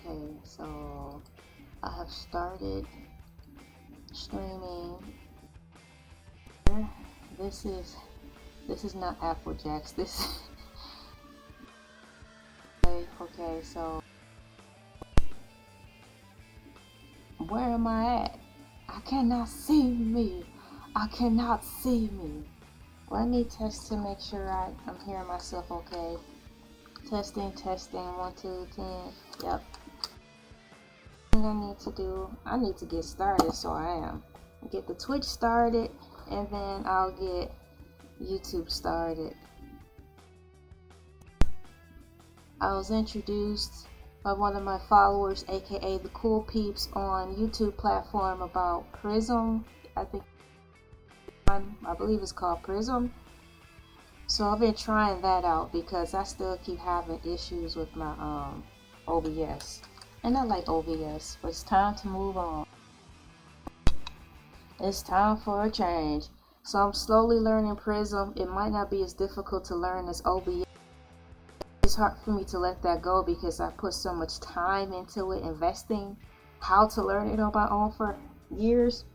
Okay, so I have started streaming. This is not Apple Jacks. This okay, so where am I at? I cannot see me. I cannot see me. Let me test to make sure I'm hearing myself okay. Testing, 1, 2, 10. Yep. What I need to do, I need to get started, so I am. Get the Twitch started, and then I'll get YouTube started. I was introduced by one of my followers, aka the Cool Peeps, on YouTube platform about Prism. I believe it's called Prism. So I've been trying that out because I still keep having issues with my OBS. And I like OBS, but it's time to move on. It's time for a change. So I'm slowly learning Prism. It might not be as difficult to learn as OBS. It's hard for me to let that go because I put so much time into it, investing how to learn it on my own for years.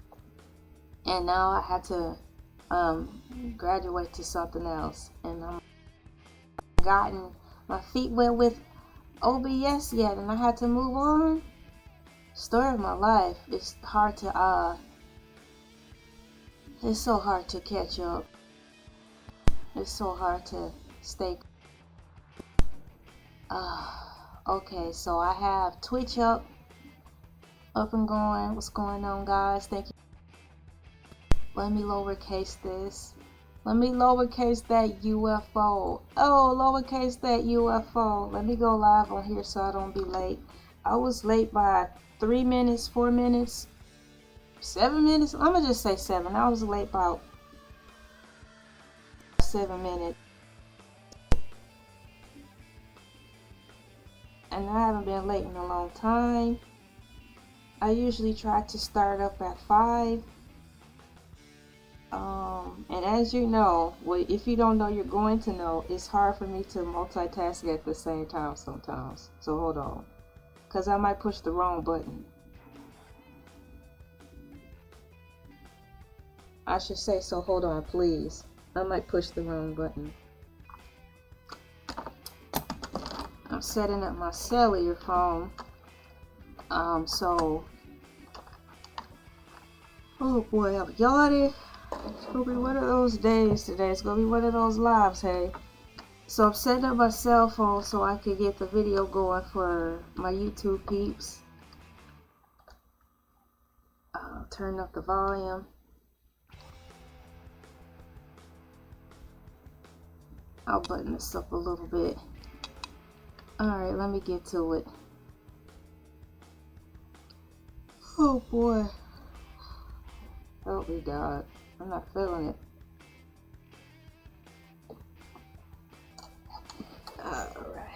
And now I had to graduate to something else, and I'm gotten my feet wet with OBS yet, and I had to move on. Story of my life. It's hard to it's so hard to catch up. It's so hard to stay. Okay, so I have Twitch up and going. What's going on, guys? Thank you. Let me lowercase this. Let me lowercase that UFO. Oh, lowercase that UFO. Let me go live on here so I don't be late. I was late by 3 minutes, 4 minutes, 7 minutes. I'm gonna just say 7. I was late by 7 minutes. And I haven't been late in a long time. I usually try to start up at 5. And as you know, if you don't know, you're going to know, it's hard for me to multitask at the same time sometimes. So hold on, because I might push the wrong button. I should say, so hold on, please. I might push the wrong button. I'm setting up my cellular phone. So, oh boy, I'm yawning. It's gonna be one of those days today. It's gonna be one of those lives, hey. So I'm setting up my cell phone so I can get the video going for my YouTube peeps. Turn up the volume. I'll button this up a little bit. Alright, let me get to it. Oh boy. Help me, God. I'm not feeling it. Alright.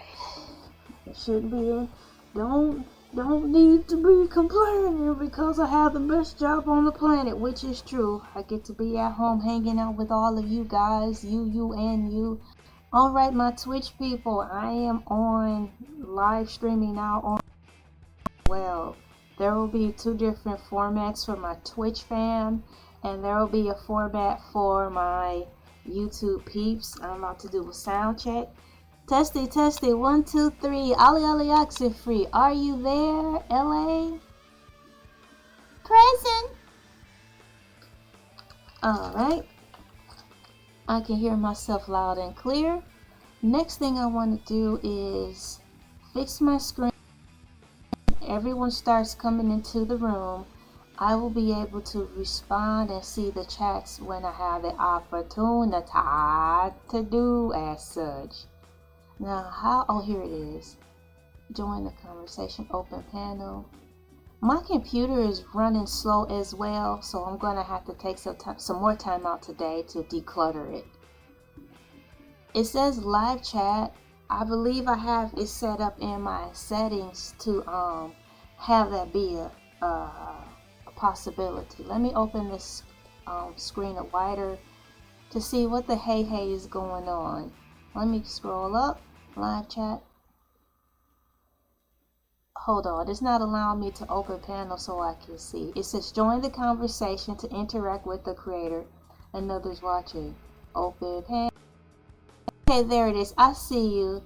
It shouldn't be don't need to be complaining because I have the best job on the planet, which is true. I get to be at home hanging out with all of you guys, you and you. Alright, my Twitch people, I am on live streaming now on there will be 2 different formats for my Twitch fam, and there will be a format for my YouTube peeps. I'm about to do a sound check. Testy, 1, 2, 3. Ollie oxen free. Are you there, LA? Present. Alright. I can hear myself loud and clear. Next thing I want to do is fix my screen. Everyone starts coming into the room, I will be able to respond and see the chats when I have the opportunity to do as such. Now, oh, here it is. Join the conversation, open panel. My computer is running slow as well, so I'm going to have to take some more time out today to declutter it. It says live chat. I believe I have it set up in my settings to have that be a possibility. Let me open this screen up wider to see what the hey is going on. Let me scroll up. Live chat. hold on, it's not allowing me to open panel so I can see. It says join the conversation to interact with the creator and others watching. Open panel. Okay, there it is. I see you.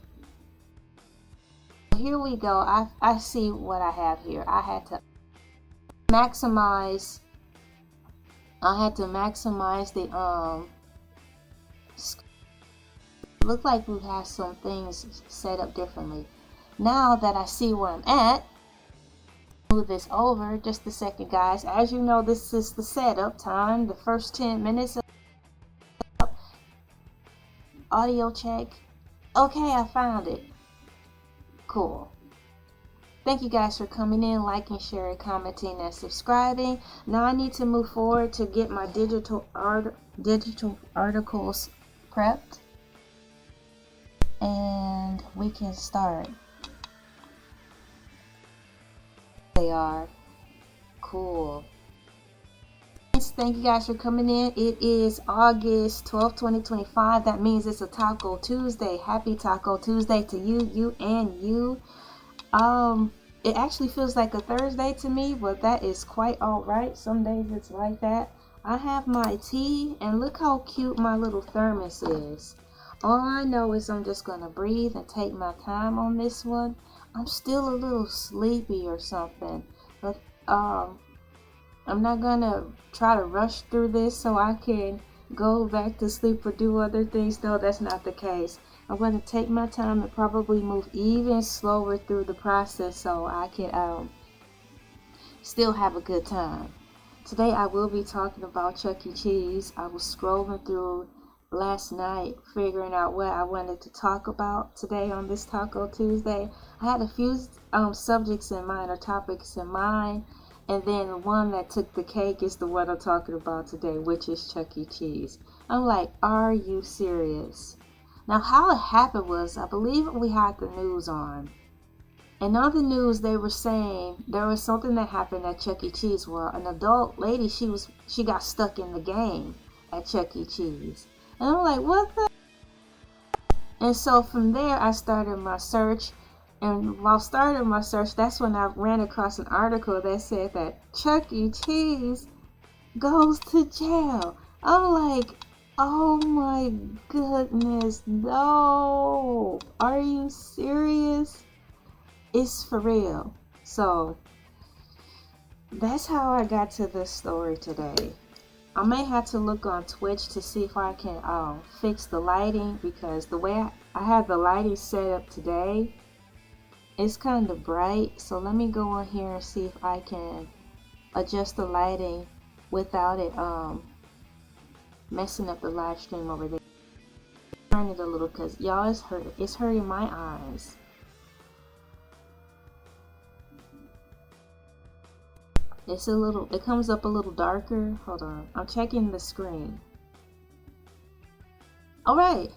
Here we go. I see what I have here. I had to maximize the look like we have some things set up differently. Now that I see where I'm at, move this over just a second, guys. As you know, this is the setup time, the first 10 minutes of audio check. Okay, I found it. Cool. Thank you guys for coming in, liking, sharing, commenting, and subscribing. Now I need to move forward to get my digital articles prepped, and we can start. They are cool. Thank you guys for coming in. It is August 12th, 2025. That means it's a Taco Tuesday. Happy Taco Tuesday to you, and you. It actually feels like a Thursday to me, but that is quite alright. Some days it's like that. I have my tea, and look how cute my little thermos is. All I know is I'm just gonna breathe and take my time on this one. I'm still a little sleepy or something, but I'm not gonna try to rush through this so I can go back to sleep or do other things. No, that's not the case. I'm going to take my time and probably move even slower through the process so I can still have a good time. Today I will be talking about Chuck E. Cheese. I was scrolling through last night figuring out what I wanted to talk about today on this Taco Tuesday. I had a few subjects in mind or topics in mind, and then the one that took the cake is the one I'm talking about today, which is Chuck E. Cheese. I'm like, are you serious? Now, how it happened was, I believe we had the news on. And on the news, they were saying there was something that happened at Chuck E. Cheese. Well, an adult lady, she got stuck in the game at Chuck E. Cheese. And I'm like, what the? And so from there, I started my search. And while starting my search, that's when I ran across an article that said that Chuck E. Cheese goes to jail. I'm like, oh my goodness, no. Are you serious? It's for real. So that's how I got to this story today. I may have to look on Twitch to see if I can fix the lighting, because the way I have the lighting set up today, it's kind of bright. So let me go on here and see if I can adjust the lighting without it messing up the live stream over there. Turn it a little, because y'all, it's hurting my eyes. It comes up a little darker. Hold on, I'm checking the screen. Alright,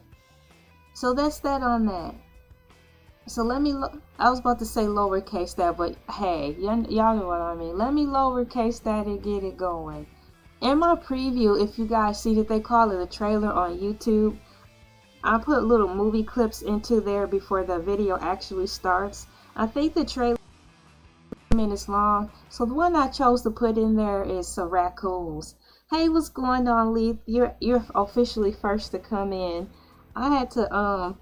so that's that on that. So let me I was about to say lowercase that, but hey, y'all know what I mean. Let me lowercase that and get it going. In my preview, if you guys see that they call it a trailer on YouTube, I put little movie clips into there before the video actually starts. I think the trailer is 3 minutes long, so the one I chose to put in there is some raccoons. Hey, what's going on, Lee? You're officially first to come in. I had to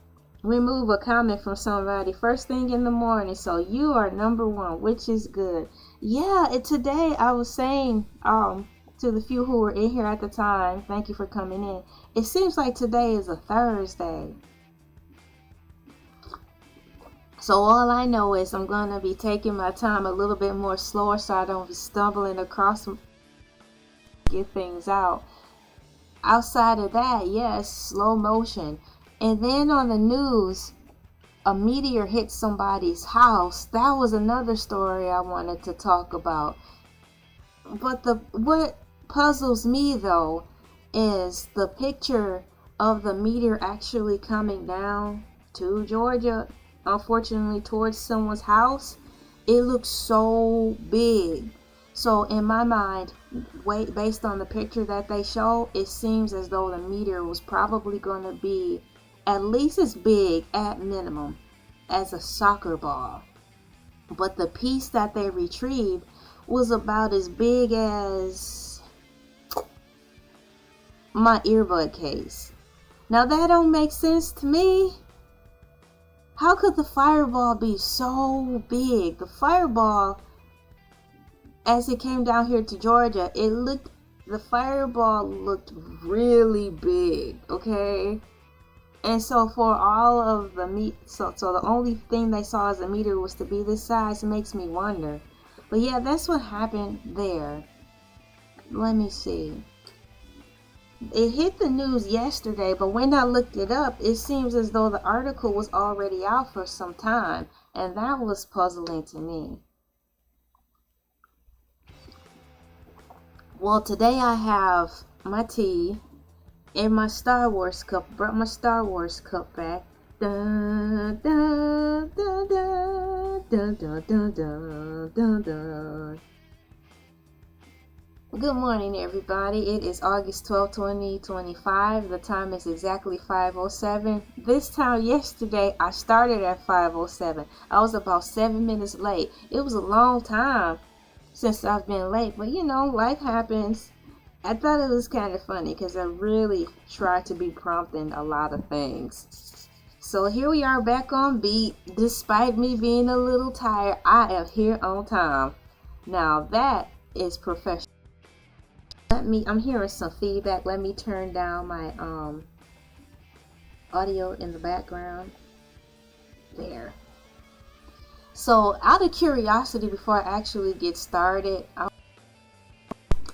remove a comment from somebody first thing in the morning, so you are number one, which is good. Yeah, today I was saying to the few who were in here at the time, thank you for coming in. It seems like today is a Thursday. So all I know is I'm going to be taking my time a little bit more slower so I don't be stumbling across and get things out. Outside of that, yes, slow motion. And then on the news, a meteor hit somebody's house. That was another story I wanted to talk about. But what puzzles me though is the picture of the meteor actually coming down to Georgia, unfortunately towards someone's house. It looks so big. So in my mind, based on the picture that they show, it seems as though the meteor was probably going to be at least as big, at minimum, as a soccer ball. but the piece that they retrieved was about as big as my earbud case. Now that don't make sense to me. How could the fireball be so big? The fireball, as it came down here to Georgia, the fireball looked really big, okay? And so for all of the meat, so the only thing they saw as a meter was to be this size. It makes me wonder. But yeah, that's what happened there. Let me see. It hit the news yesterday, but when I looked it up, it seems as though the article was already out for some time, and that was puzzling to me. Well, today I have my tea in my Star Wars cup. Brought my Star Wars cup back. Dun, dun, dun, dun, dun, dun, dun, dun, dun, dun. Good morning, everybody. It is August 12, 2025. The time is exactly 5:07. This time yesterday, I started at 5:07. I was about 7 minutes late. It was a long time since I've been late, but you know, life happens. I thought it was kind of funny because I really tried to be prompt in a lot of things. So here we are back on beat. Despite me being a little tired, I am here on time. Now that is professional. I'm hearing some feedback. Let me turn down my audio in the background. There. So out of curiosity, before I actually get started, I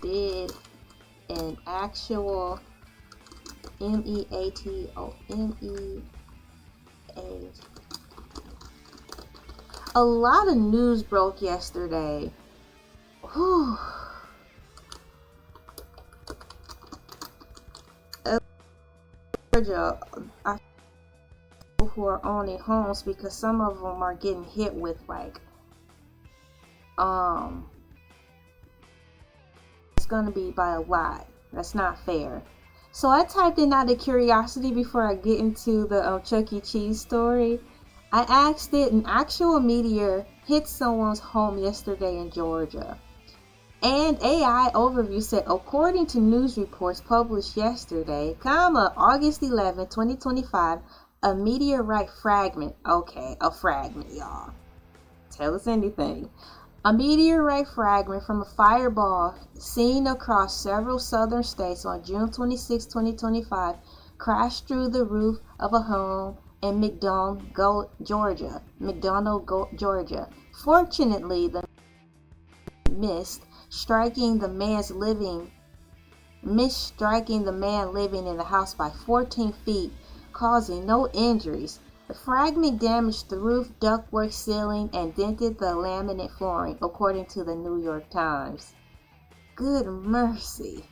did an actual MEATO. A lot of news broke yesterday. Whew. Georgia, who are owning homes, because some of them are getting hit with like it's gonna be by a lot. That's not fair. So I typed in out of curiosity before I get into the Chuck E. Cheese story. I asked it, an actual meteor hit someone's home yesterday in Georgia. And AI Overview said, according to news reports published yesterday, August 11, 2025, a meteorite fragment. Okay, a fragment, y'all. Tell us anything. A meteorite fragment from a fireball seen across several southern states on June 26, 2025, crashed through the roof of a home in McDonough, Georgia. Fortunately, the missed striking the man living in the house by 14 feet, causing no injuries. The fragment damaged the roof, ductwork, ceiling, and dented the laminate flooring, according to the New York Times. Good mercy.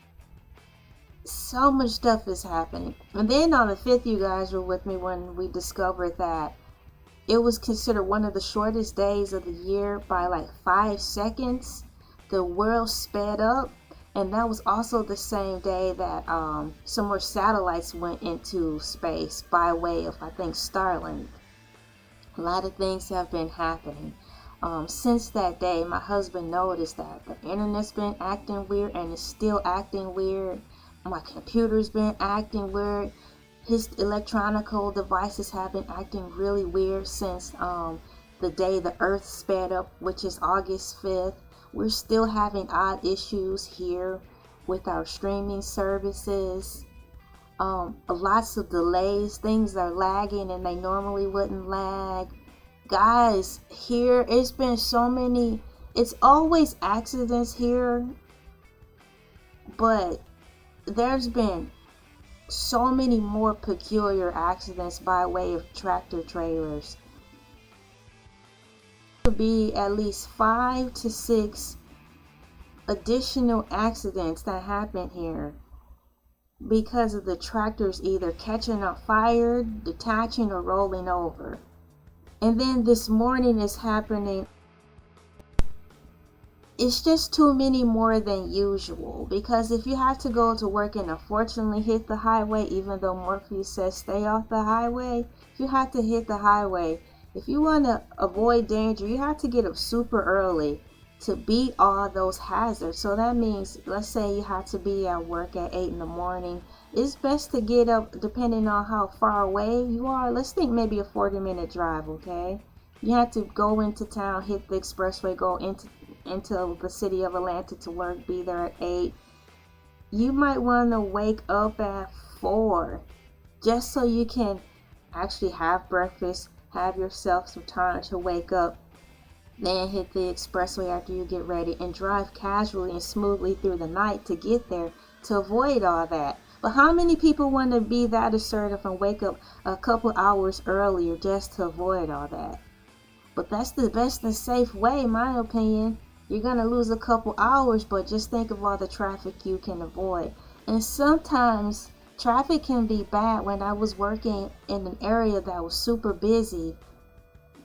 So much stuff is happening. And then on the 5th, you guys were with me when we discovered that it was considered one of the shortest days of the year by like 5 seconds. The world sped up, and that was also the same day that some more satellites went into space by way of, I think, Starlink. A lot of things have been happening. Since that day, my husband noticed that the internet's been acting weird, and it's still acting weird. My computer's been acting weird. His electronical devices have been acting really weird since the day the Earth sped up, which is August 5th. We're still having odd issues here with our streaming services. Lots of delays. Things are lagging and they normally wouldn't lag. Guys, here it's been so many. It's always accidents here, but there's been so many more peculiar accidents by way of tractor trailers. Be at least 5 to 6 additional accidents that happen here because of the tractors either catching on fire, detaching, or rolling over. And then this morning is happening. It's just too many more than usual, because if you have to go to work and unfortunately hit the highway, even though Morpheus says stay off the highway, if you have to hit the highway, If you want to avoid danger, you have to get up super early to beat all those hazards. So that means, let's say you have to be at work at 8 in the morning. It's best to get up, depending on how far away you are. Let's think maybe a 40-minute drive, okay? You have to go into town, hit the expressway, go into the city of Atlanta to work, be there at 8. You might want to wake up at 4 just so you can actually have breakfast, have yourself some time to wake up, then hit the expressway after you get ready and drive casually and smoothly through the night to get there, to avoid all that. But how many people want to be that assertive and wake up a couple hours earlier just to avoid all that? But that's the best and safe way, in my opinion. You're going to lose a couple hours, but just think of all the traffic you can avoid. And sometimes traffic can be bad. When I was working in an area that was super busy,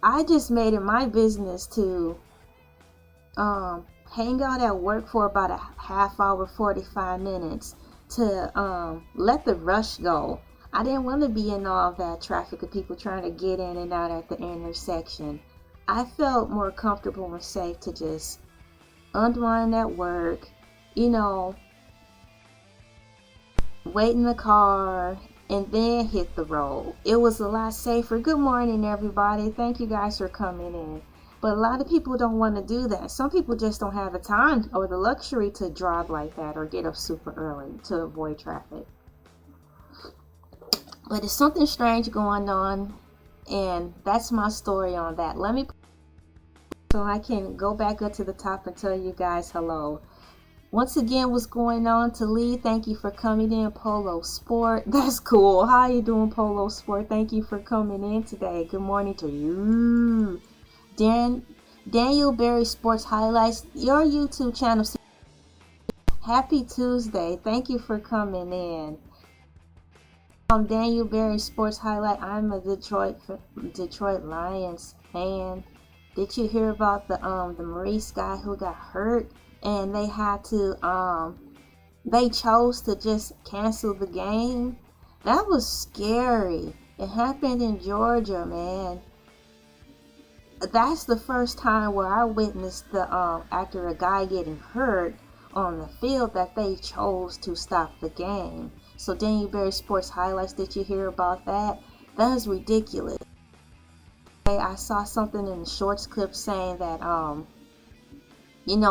I just made it my business to hang out at work for about a half hour, 45 minutes to let the rush go. I didn't want to be in all that traffic of people trying to get in and out at the intersection. I felt more comfortable and safe to just unwind at work, wait in the car, and then hit the road. It was a lot safer. Good morning, everybody. Thank you guys for coming in. But a lot of people don't want to do that. Some people just don't have the time or the luxury to drive like that or get up super early to avoid traffic. But there's something strange going on, and that's my story on that. Let me, so I can go back up to the top and tell you guys hello. Once again, what's going on, to Lee? Thank you for coming in. Polo Sport, that's cool. How you doing, Polo Sport? Thank you for coming in today. Good morning to you. Daniel Berry Sports Highlights, your YouTube channel. Happy Tuesday. Thank you for coming in. Daniel Berry Sports Highlight. I'm a Detroit Lions fan. Did you hear about the Maurice guy who got hurt? And they had to, they chose to just cancel the game. That was scary. It happened in Georgia, man. That's the first time where I witnessed the, after a guy getting hurt on the field, that they chose to stop the game. So Daniel Berry Sports Highlights, did you hear about that? That is ridiculous. I saw something in the shorts clip saying that,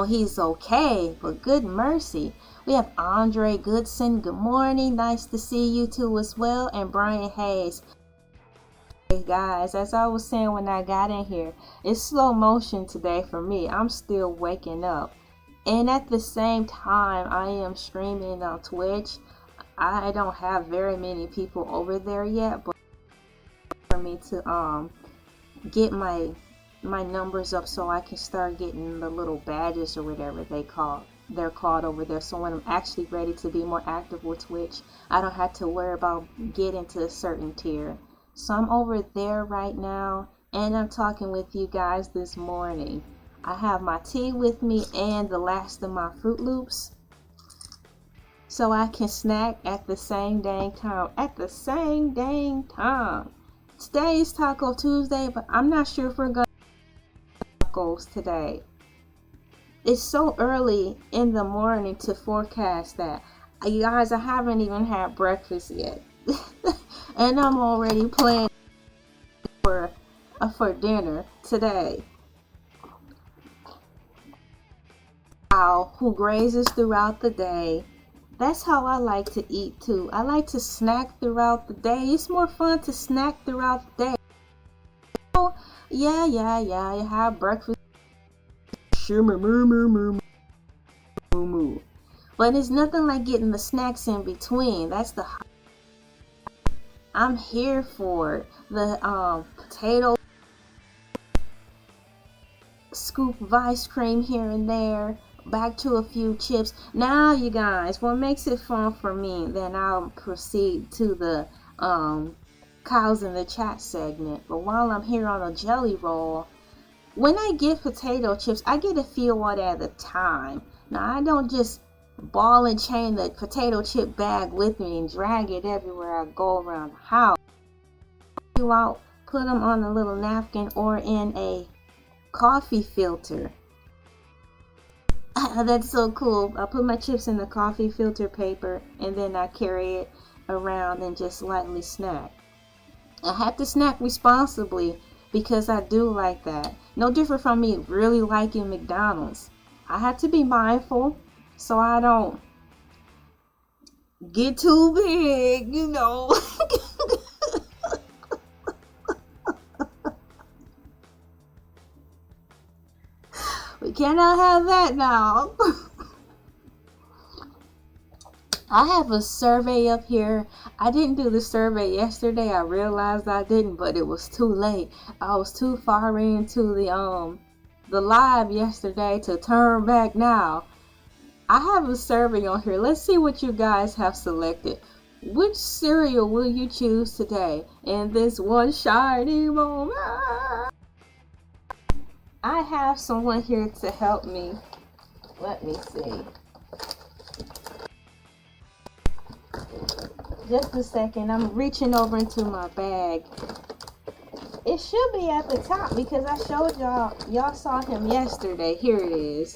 he's okay, but good mercy. We have Andre Goodson. Good morning. Nice to see you too as well. And Brian Hayes. Hey guys, as I was saying when I got in here, it's slow motion today for me. I'm still waking up. And at the same time, I am streaming on Twitch. I don't have very many people over there yet, but for me to get my numbers up so I can start getting the little badges or whatever they're called over there. So when I'm actually ready to be more active with Twitch, I don't have to worry about getting to a certain tier. So I'm over there right now, and I'm talking with you guys this morning. I have my tea with me and the last of my Fruit Loops, so I can snack at the same dang time. Today is Taco Tuesday, but I'm not sure if we're going to tacos today. It's so early in the morning to forecast that. You guys, I haven't even had breakfast yet. And I'm already planning for dinner today. Who grazes throughout the day. That's how I like to eat too. I like to snack throughout the day. It's more fun to snack throughout the day. Oh, yeah. You have breakfast. But it's nothing like getting the snacks in between. That's the I'm here for it. The potato scoop of ice cream here and there, back to a few chips. Now you guys, what makes it fun for me, then I'll proceed to the cows in the chat segment. But while I'm here on a jelly roll, when I get potato chips, I get a few one at a time. Now I don't just ball and chain the potato chip bag with me and drag it everywhere I go around the house. You out put them on a little napkin or in a coffee filter. That's so cool. I put my chips in the coffee filter paper and then I carry it around and just lightly snack. I have to snack responsibly because I do like that. No different from me really liking McDonald's. I have to be mindful so I don't get too big, you know. We cannot have that now. I have a survey up here. I didn't do the survey yesterday. I realized I didn't, but it was too late. I was too far into the live yesterday to turn back now. I have a survey on here. Let's see what you guys have selected. Which cereal will you choose today in this one shiny moment? I have someone here to help me. Let me see. Just a second. I'm reaching over into my bag. It should be at the top because I showed y'all. Y'all saw him yesterday. Here it is.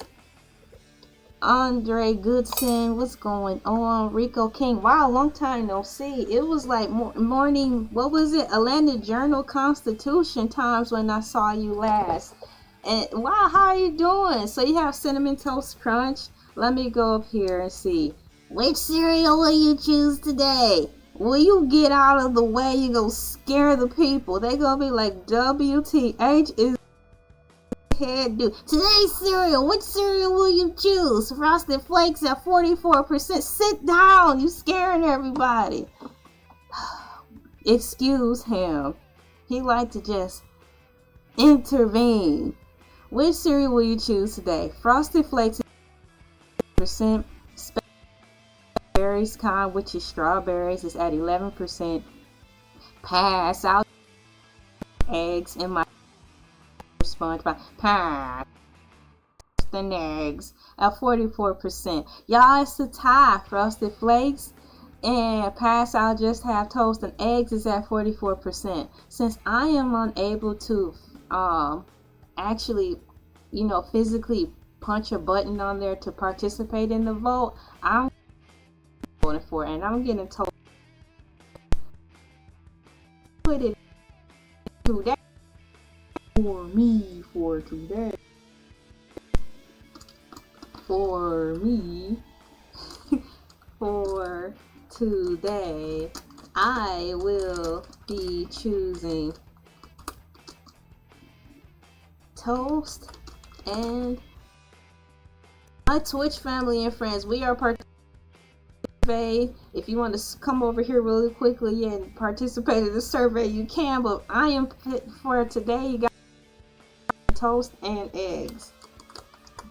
Andre Goodson, what's going on? Rico King, wow, long time no see. It was like morning, what was it? Atlanta Journal Constitution times when I saw you last. And wow, how are you doing? So you have Cinnamon Toast Crunch. Let me go up here and see. Which cereal will you choose today? Will you get out of the way? You go scare the people. They gonna be like, WTH is head do. Today's cereal, which cereal will you choose? Frosted Flakes at 44%. Sit down, you scaring everybody. Excuse him. He like to just intervene. Which cereal will you choose today? Frosted Flakes percent. Berries kind, which is strawberries, is at 11%. Pass out. Eggs in my SpongeBob. Pass and eggs at 44%. Y'all, it's a tie. Frosted Flakes and Pass I'll Just Have Toast and Eggs is at 44%. Since I am unable to actually, physically punch a button on there to participate in the vote, I'm voting for it, and I'm getting told put it today for me for today. For me for today, I will be choosing toast. And my Twitch family and friends, we are participating. If you want to come over here really quickly and participate in the survey, you can, but I am for today. You got toast and eggs.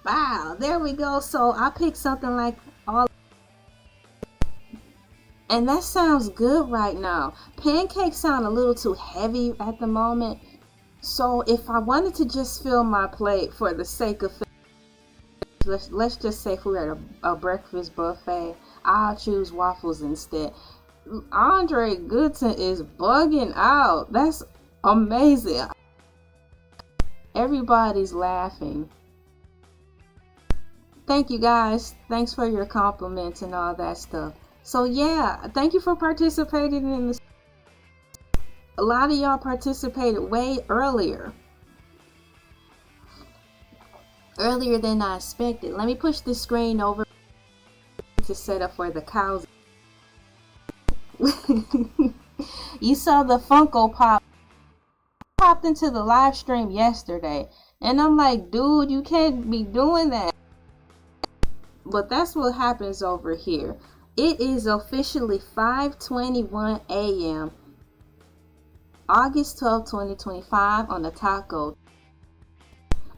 Wow, there we go. So I picked something like all, and that sounds good right now. Pancakes sound a little too heavy at the moment, so if I wanted to just fill my plate for the sake of let's just say if we were at a breakfast buffet, I'll choose waffles instead. Andre Goodson is bugging out. That's amazing. Everybody's laughing. Thank you guys. Thanks for your compliments and all that stuff. So yeah, thank you for participating in this. A lot of y'all participated way earlier than I expected. Let me push the screen over to set up for the cows. You saw the Funko Pop popped into the live stream yesterday, and I'm like, dude, you can't be doing that. But that's what happens over here. It is officially 5:21 a.m. August 12, 2025 on the taco.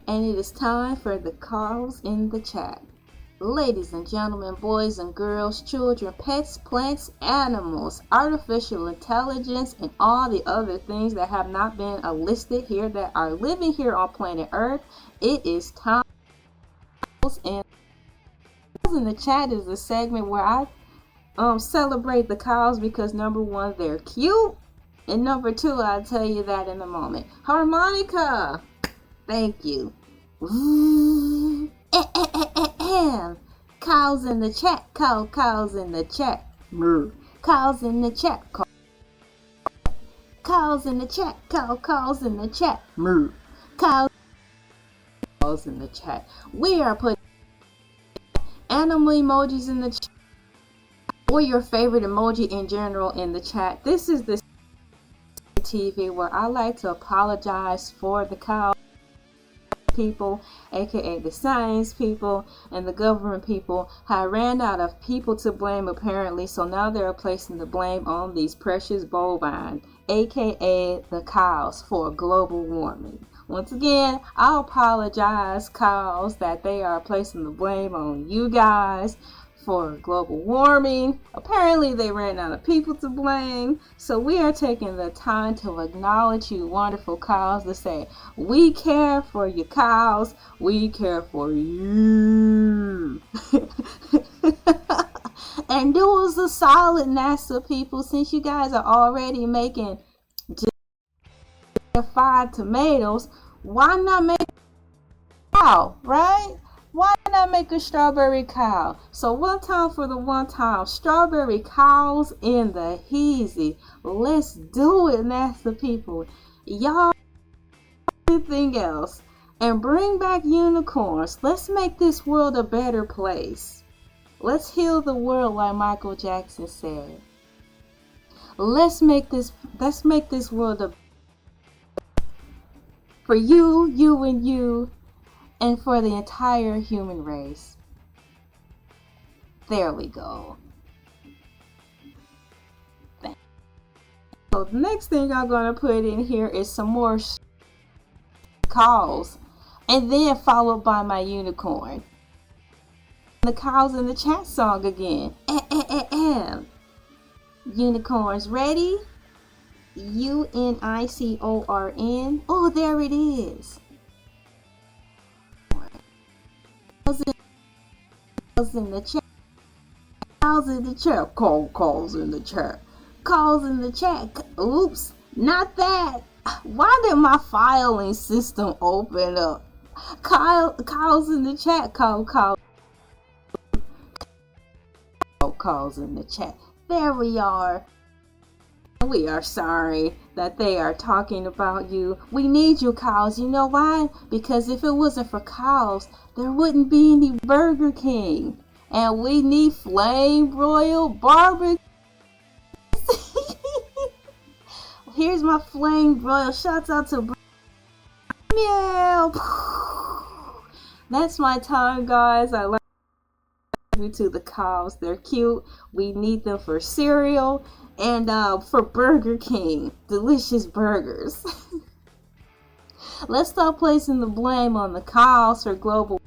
And it is time for the calls in the chat. Ladies and gentlemen, boys and girls, children, pets, plants, animals, artificial intelligence, and all the other things that have not been listed here that are living here on planet Earth, it is time. And in the chat is a segment where I celebrate the cows because number one, they're cute. And number 2, I'll tell you that in a moment. Harmonica. Thank you. Cows in the chat. Cows in the chat. Moo. Cows in the chat. Cows in the chat. Cows in the chat. Moo. Cows in the chat. We are putting animal emojis in the chat, or your favorite emoji in general in the chat. This is the TV where I like to apologize for the cow people, aka the science people and the government people. I ran out of people to blame apparently, so now they're placing the blame on these precious bovine, aka the cows, for global warming. Once again, I apologize, cows, that they are placing the blame on you guys for global warming. Apparently they ran out of people to blame, so we are taking the time to acknowledge you wonderful cows, to say we care for you cows, we care for you. And do us a solid, NASA people, since you guys are already making fried tomatoes, why not make a cow, right? Why not make a strawberry cow? So one time for the one time, strawberry cows in the heezy. Let's do it, NASA people. Y'all, anything else, and bring back unicorns. Let's make this world a better place. Let's heal the world, like Michael Jackson said. Let's make this world a for you, you, and you, and for the entire human race. There we go. So the next thing I'm going to put in here is some more calls, and then followed by my unicorn. The cows in the chat song again. Unicorns ready? UNICORN. Oh, there it is. Calls in the chat. Calls in the chat. Calls in the chat. Calls in the chat. Oops, not that. Why did my filing system open up? Calls in the chat. Calls in the chat. There we are. We are sorry that they are talking about you. We need you, cows. You know why? Because if it wasn't for cows, there wouldn't be any Burger King. And we need flame broiled barbecue. Here's my flame broiled. Shouts out to Meow. That's my time, guys. I love you to the cows. They're cute. We need them for cereal. And for Burger King, delicious burgers. Let's stop placing the blame on the cows for global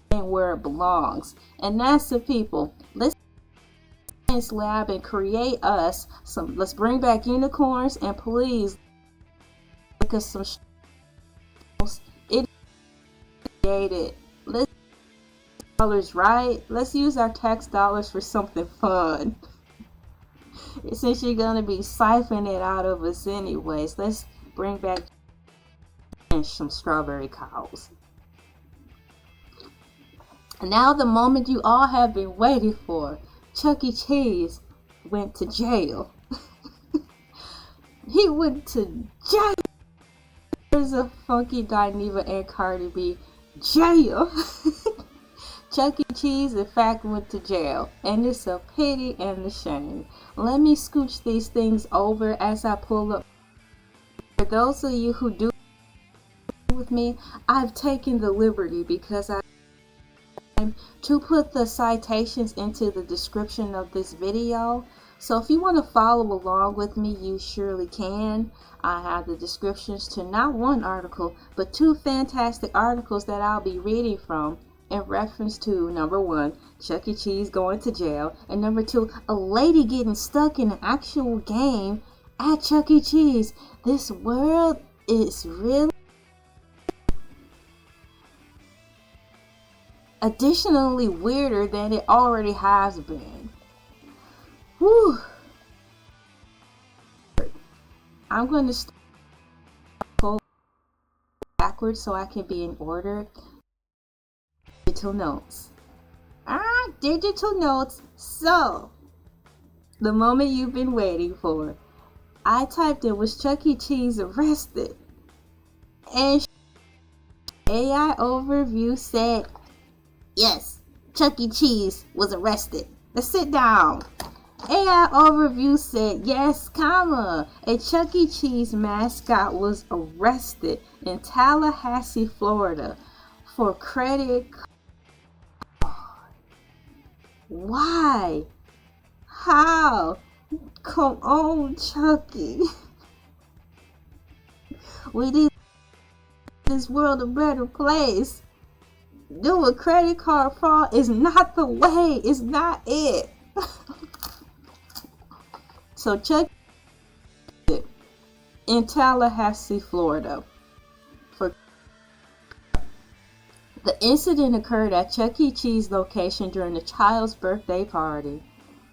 warming where it belongs. And NASA people, let's science lab and create us some. Let's bring back unicorns and please make us some. It created. Let's dollars, right? Let's use our tax dollars for something fun. Since you're gonna be siphoning it out of us anyways, let's bring back some strawberry cows. Now the moment you all have been waiting for. Chuck E. Cheese went to jail. He went to jail. There's a Funky Dineva and Cardi B jail. Chuck E. Cheese, in fact, went to jail, and it's a pity and a shame. Let me scooch these things over as I pull up. For those of you who do with me, I've taken the liberty because to put the citations into the description of this video. So if you want to follow along with me, you surely can. I have the descriptions to not one article, but 2 fantastic articles that I'll be reading from in reference to, number 1, Chuck E. Cheese going to jail, and number 2, a lady getting stuck in an actual game at Chuck E. Cheese. This world is really additionally weirder than it already has been. Whew. I'm going to start backwards so I can be in order. Digital notes. Digital notes. So, the moment you've been waiting for. I typed in, was Chuck E. Cheese arrested? And AI overview said, yes, Chuck E. Cheese was arrested. Let's sit down. AI overview said, yes, comma, a Chuck E. Cheese mascot was arrested in Tallahassee, Florida for credit card. Why? How? Come on, Chucky. We need this world a better place. Doing credit card fraud is not the way. It's not it. So Chuck in Tallahassee, Florida. The incident occurred at Chuck E. Cheese location during the child's birthday party.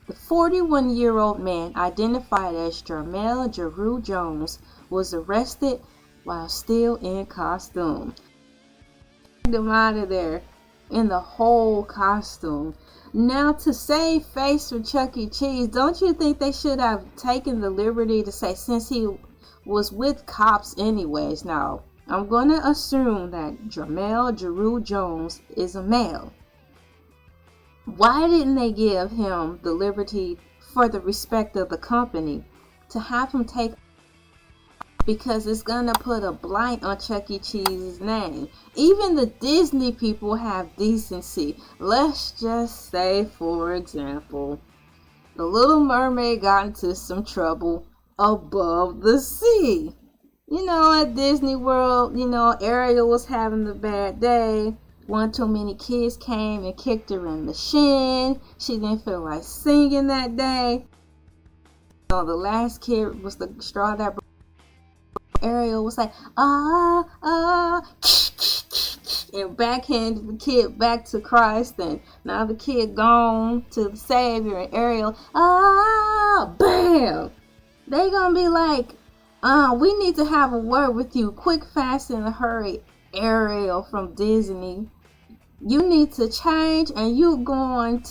The 41-year-old man, identified as Jermel Jeru Jones, was arrested while still in costume. Them out of there in the whole costume. Now, to save face for Chuck E. Cheese, don't you think they should have taken the liberty to say, since he was with cops anyways? Now, I'm going to assume that Jermel Jeru Jones is a male. Why didn't they give him the liberty, for the respect of the company, to have him take? Because it's gonna put a blight on Chuck E. Cheese's name. Even the Disney people have decency. Let's just say, for example, the Little Mermaid got into some trouble above the sea. You know, at Disney World, you know, Ariel was having a bad day. One too many kids came and kicked her in the shin. She didn't feel like singing that day. So the last kid was the straw that broke. Ariel was like, and backhanded the kid back to Christ. And now the kid gone to the Savior, and Ariel, bam! They gonna be like, we need to have a word with you, quick, fast, in a hurry, Ariel from Disney. You need to change, and you're going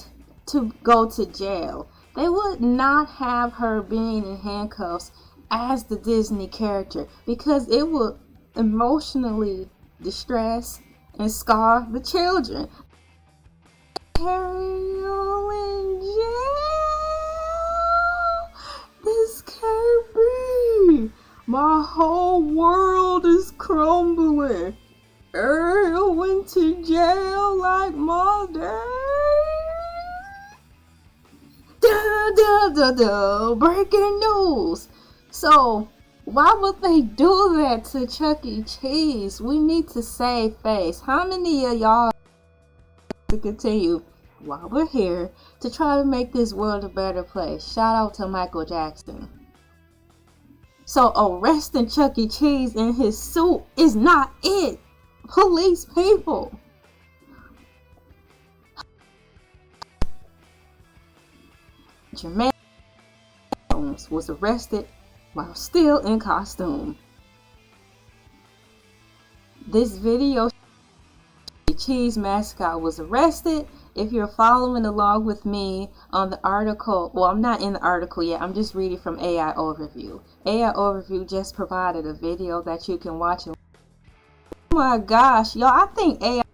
to go to jail. They would not have her being in handcuffs as the Disney character, because it would emotionally distress and scar the children. Ariel in jail? This can't be. My whole world is crumbling. Ariel went to jail like my dad. Breaking news. So, why would they do that to Chuck E. Cheese? We need to save face. How many of y'all to continue while we're here to try to make this world a better place? Shout out to Michael Jackson. So, arresting Chuck E. Cheese in his suit is not it. Police people. Jermaine Jones was arrested while still in costume. This video, the Cheese mascot was arrested. If you're following along with me on the article, well, I'm not in the article yet, I'm just reading from AI Overview. AI Overview just provided a video that you can watch. Oh my gosh, y'all, I think AI is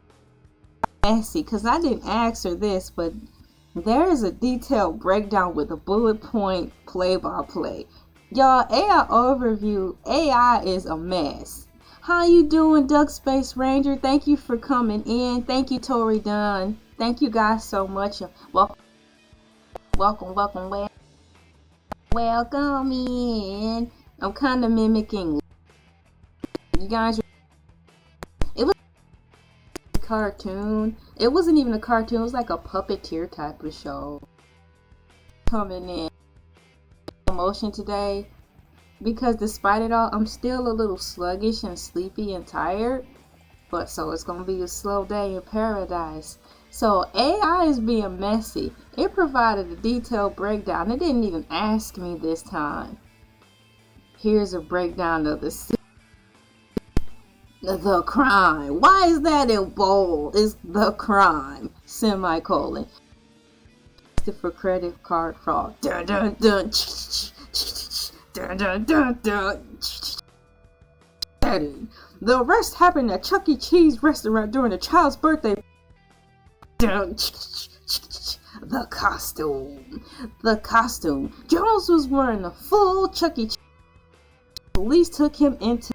messy, because I didn't ask her this, but there is a detailed breakdown with a bullet point play-by-play. Y'all, AI Overview, AI is a mess. How you doing, Duck Space Ranger? Thank you for coming in. Thank you, Tori Dunn. Thank you guys so much. Welcome in. I'm kind of mimicking you guys. It was a cartoon. It wasn't even a cartoon. It was like a puppeteer type of show. Coming in emotion today, because despite it all, I'm still a little sluggish and sleepy and tired. But so it's gonna be a slow day in paradise. So AI is being messy. It provided a detailed breakdown. It didn't even ask me this time. Here's a breakdown of the crime. Why is that in bold? It's the crime, semicolon. For credit card fraud. Dun, dun, dun. Dun, dun, dun, dun. The arrest happened at Chuck E. Cheese restaurant during a child's birthday. Dun. The costume. Jones was wearing a full Chuck E. Cheese. Police took him into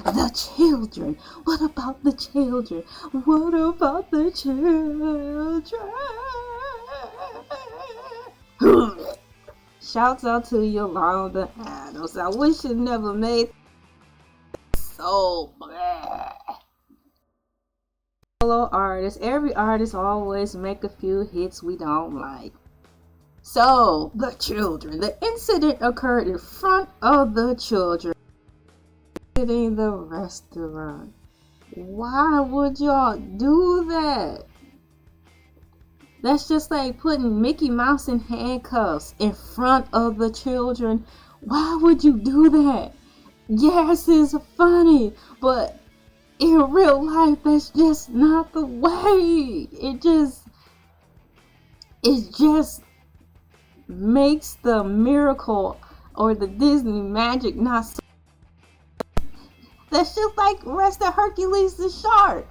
the children. What about the children? What about the children? Shouts out to Yolanda Adams. I wish it never made so bad. Solo artists. Every artist always make a few hits we don't like. So, the children. The incident occurred in front of the children in the restaurant. Why would y'all do that? That's just like putting Mickey Mouse in handcuffs in front of the children. Why would you do that? Yes, it's funny, but in real life, that's just not the way. It just makes the miracle or the Disney magic not so. That's just like arresting Hercules the shark.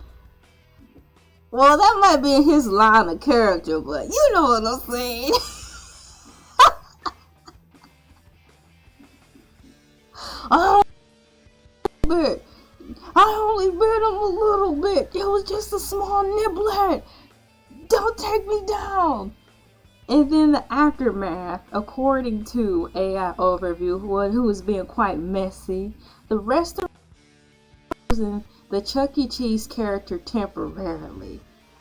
Well, that might be in his line of character, but you know what I'm saying. I only bit him a little bit. It was just a small nibbler. Don't take me down. And then the aftermath, according to AI Overview, who was being quite messy, the restaurant using the Chuck E. Cheese character temporarily,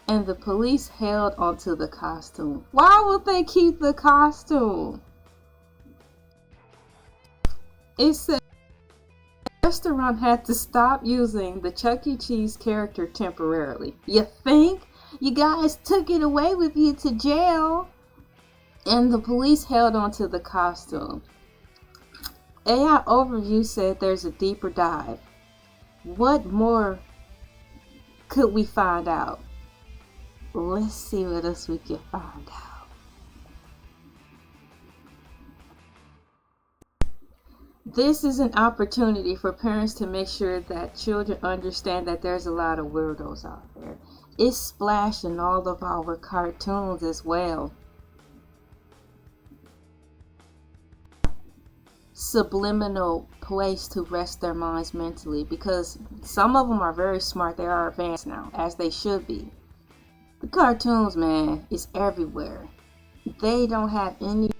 and the police held onto the costume. Why would they keep the costume? It said the restaurant had to stop using the Chuck E. Cheese character temporarily. You think? You guys took it away with you to jail. And the police held onto the costume. AI Overview said there's a deeper dive. What more could we find out? Let's see what else we can find out. This is an opportunity for parents to make sure that children understand that there's a lot of weirdos out there. It's splashed in all of our cartoons as well. Subliminal place to rest their minds mentally, because some of them are very smart. They are advanced now, as they should be. The cartoons, man, is everywhere. They don't have any.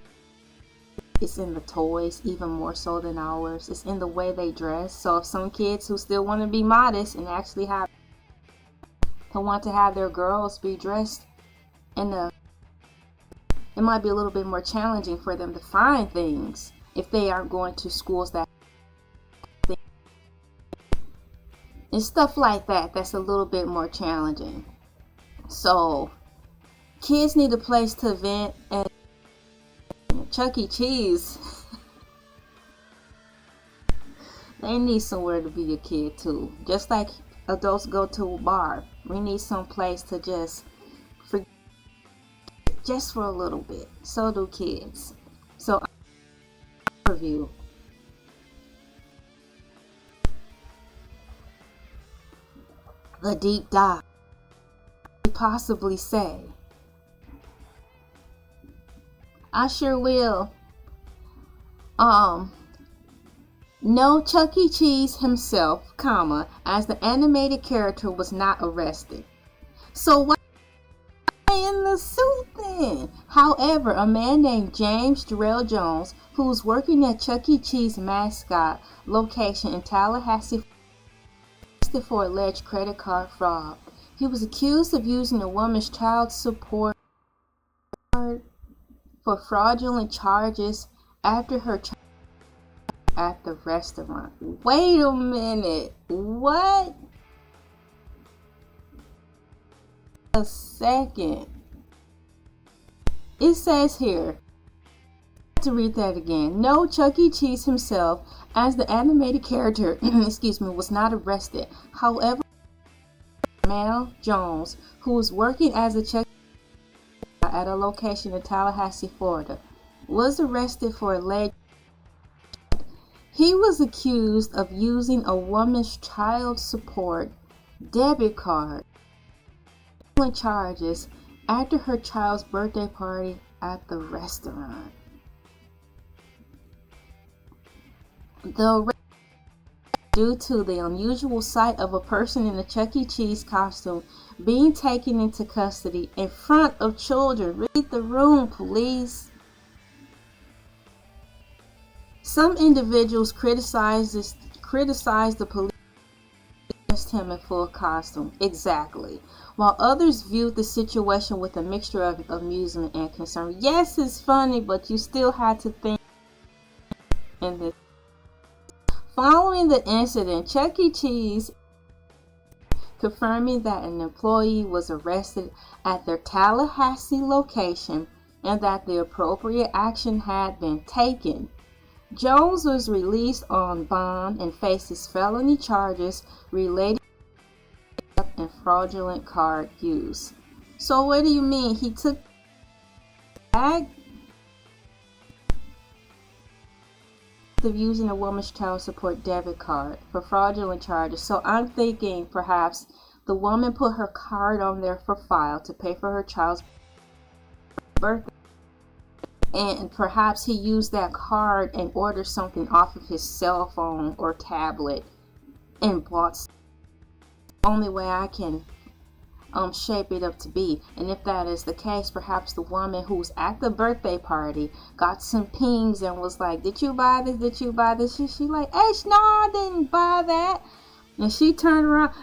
It's in the toys, even more so than ours. It's in the way they dress. So if some kids who still want to be modest and actually want to have their girls be dressed in it might be a little bit more challenging for them to find things if they aren't going to schools that and stuff like that. That's a little bit more challenging. So kids need a place to vent, and Chuck E. Cheese they need somewhere to be a kid too. Just like adults go to a bar, we need some place to just forget just for a little bit. So do kids. So review. The deep dive. Possibly say. I sure will. No, Chuck E. Cheese himself, as the animated character was not arrested. So why in the suit then? However, a man named James Jarrell Jones, who was working at Chuck E. Cheese mascot location in Tallahassee, arrested for alleged credit card fraud. He was accused of using a woman's child support card for fraudulent charges after her child at the restaurant. Wait a minute. What? A second. It says here, To read that again. No, Chuck E. Cheese himself, as the animated character, excuse me, was not arrested. However, Mal Jones, who was working as a Chuck at a location in Tallahassee, Florida, was arrested for alleged. He was accused of using a woman's child support debit card charges after her child's birthday party at the restaurant. Due to the unusual sight of a person in a Chuck E. Cheese costume being taken into custody in front of children. Read the room, please. Some individuals criticized the police against him in full costume. Exactly. While others viewed the situation with a mixture of amusement and concern. Yes, it's funny, but you still had to think in this. Following the incident, Chuck E. Cheese confirming that an employee was arrested at their Tallahassee location and that the appropriate action had been taken. Jones was released on bond and faces felony charges related to theft and fraudulent card use. So what do you mean? He took the bag of using a woman's child support debit card for fraudulent charges. So I'm thinking perhaps the woman put her card on there for file to pay for her child's birthday, and perhaps he used that card and ordered something off of his cell phone or tablet and bought the only way I can shape it up to be. And if that is the case, perhaps the woman who's at the birthday party got some pings and was like, did you buy this? Did you buy this? She like, hey, no, I didn't buy that. And she turned around,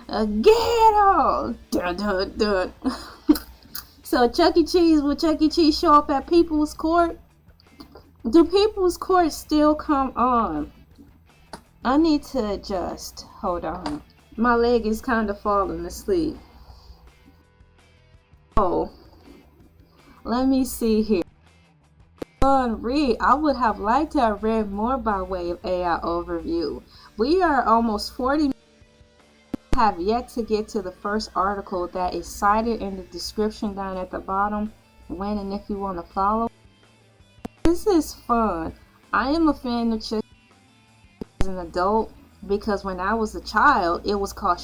get on. Dun, dun, dun. So Chuck E. Cheese, will Chuck E. Cheese show up at People's Court? Do People's Court still come on? I need to adjust. Hold on. My leg is kind of falling asleep. Oh, let me see here. Read. I would have liked to have read more by way of AI overview. We are almost 40 minutes. Have yet to get to the first article that is cited in the description down at the bottom. When and if you want to follow. This is fun. I am a fan of Chuck as an adult because when I was a child, it was called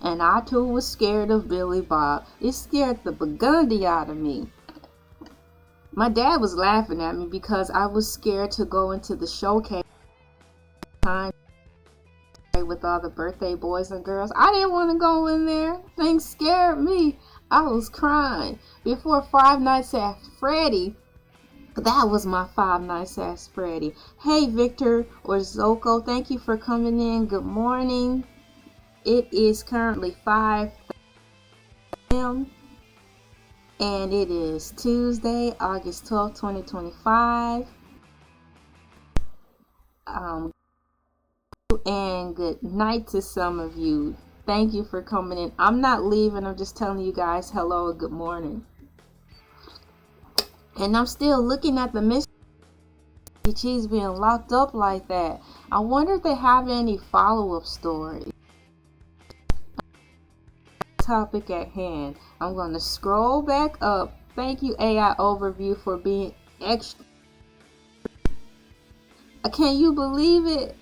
and I too was scared of Billy Bob. It scared the burgundy out of me. My dad was laughing at me because I was scared to go into the showcase with all the birthday boys and girls. I didn't want to go in there. Things scared me. I was crying. Before Five Nights at Freddy, that was my Five Nights at Freddy. Hey Victor or Zoko, thank you for coming in. Good morning. It is currently 5 a.m. and it is Tuesday, August 12th, 2025. And good night to some of you. Thank you for coming in. I'm not leaving. I'm just telling you guys hello and good morning. And I'm still looking at the mystery of Cheese being locked up like that. I wonder if they have any follow-up stories. Topic at hand. I'm going to scroll back up. Thank you AI overview for being extra. Can you believe it?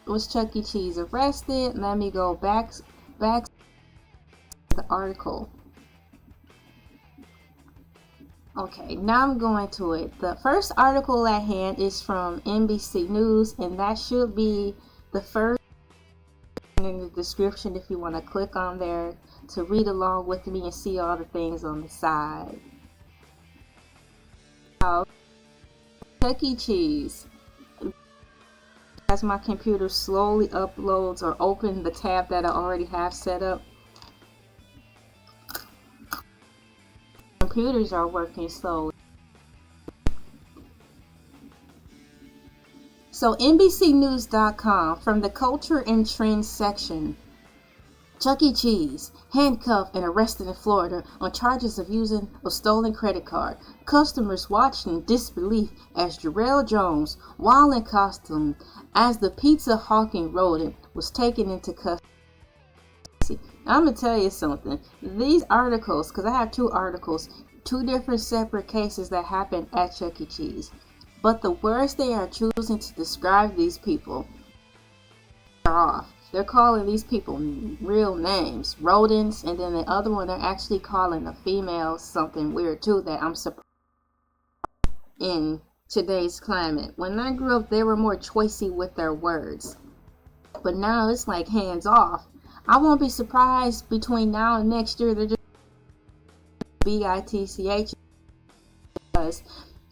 Was Chuck E. Cheese arrested? Let me go back to the article. Okay, now I'm going to it. The first article at hand is from NBC News, and that should be the first in the description if you want to click on there to read along with me and see all the things on the side. Chuck E. Cheese. As my computer slowly uploads or open the tab that I already have set up. Computers are working slowly. So NBCnews.com, from the culture and trends section. Chuck E. Cheese, handcuffed and arrested in Florida on charges of using a stolen credit card. Customers watched in disbelief as Jarrell Jones, while in costume as the pizza hawking rodent, was taken into custody. I'm going to tell you something. These articles, because I have two articles, two different separate cases that happened at Chuck E. Cheese. But the words they are choosing to describe these people are off. They're calling these people real names, rodents, and then the other one they're actually calling a female something weird too that I'm surprised in today's climate. When I grew up, they were more choicey with their words, but now it's like hands off. I won't be surprised between now and next year they're just bitch, because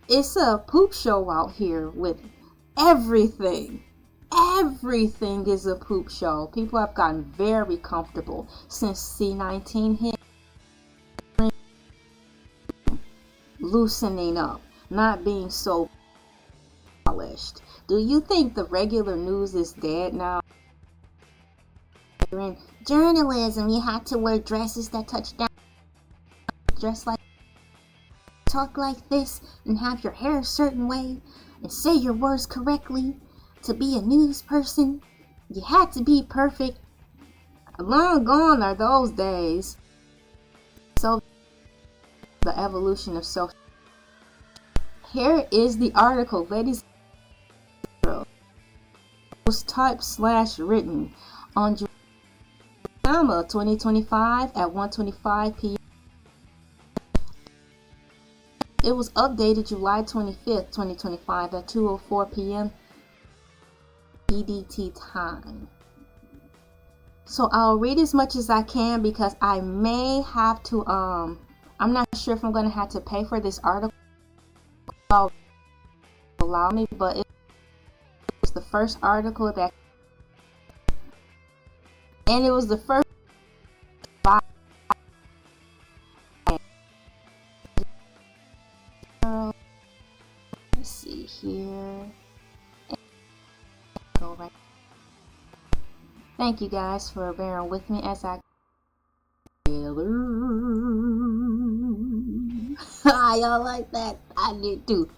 it's a poop show out here with everything. Everything is a poop show. People have gotten very comfortable since C-19 hit. Loosening up, not being so polished. Do you think the regular news is dead now? In journalism, you had to wear dresses that touch down, dress like, talk like this, and have your hair a certain way, and say your words correctly. To be a news person, you had to be perfect. Long gone are those days. So, the evolution of social. Here is the article, ladies and gentlemen. It was typed / written on July 2025 at 1:25 p.m. It was updated July 25th, 2025 at 2:04 p.m. EDT time. So I'll read as much as I can because I may have to I'm not sure if I'm going to have to pay for this article. Allow me, but it was the first article that, and it was the first let's see here. Right. Thank you guys for bearing with me as I y'all like that? I did too.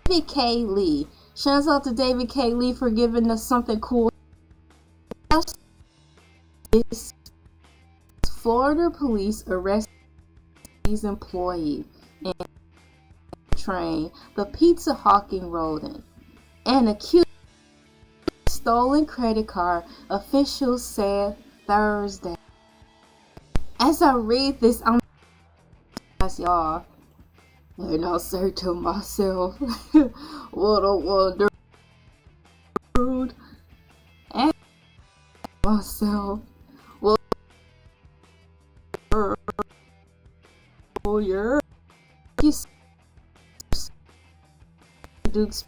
David K. Lee. Shouts out to David K. Lee for giving us something cool. Florida police arrested his employee and train the pizza hawking rodent and accused of stolen credit card, officials said Thursday. As I read this, I'm y'all, and I say to myself, what a wonder, and myself, well, oh yeah, you. Duke's.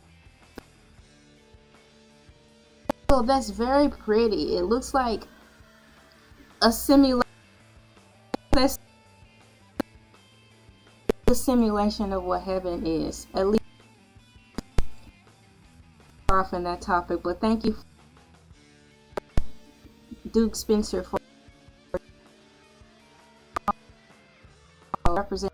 So that's very pretty. It looks like a simulation. That's the simulation of what heaven is. At least off in that topic. But thank you, Duke Spencer, for representing.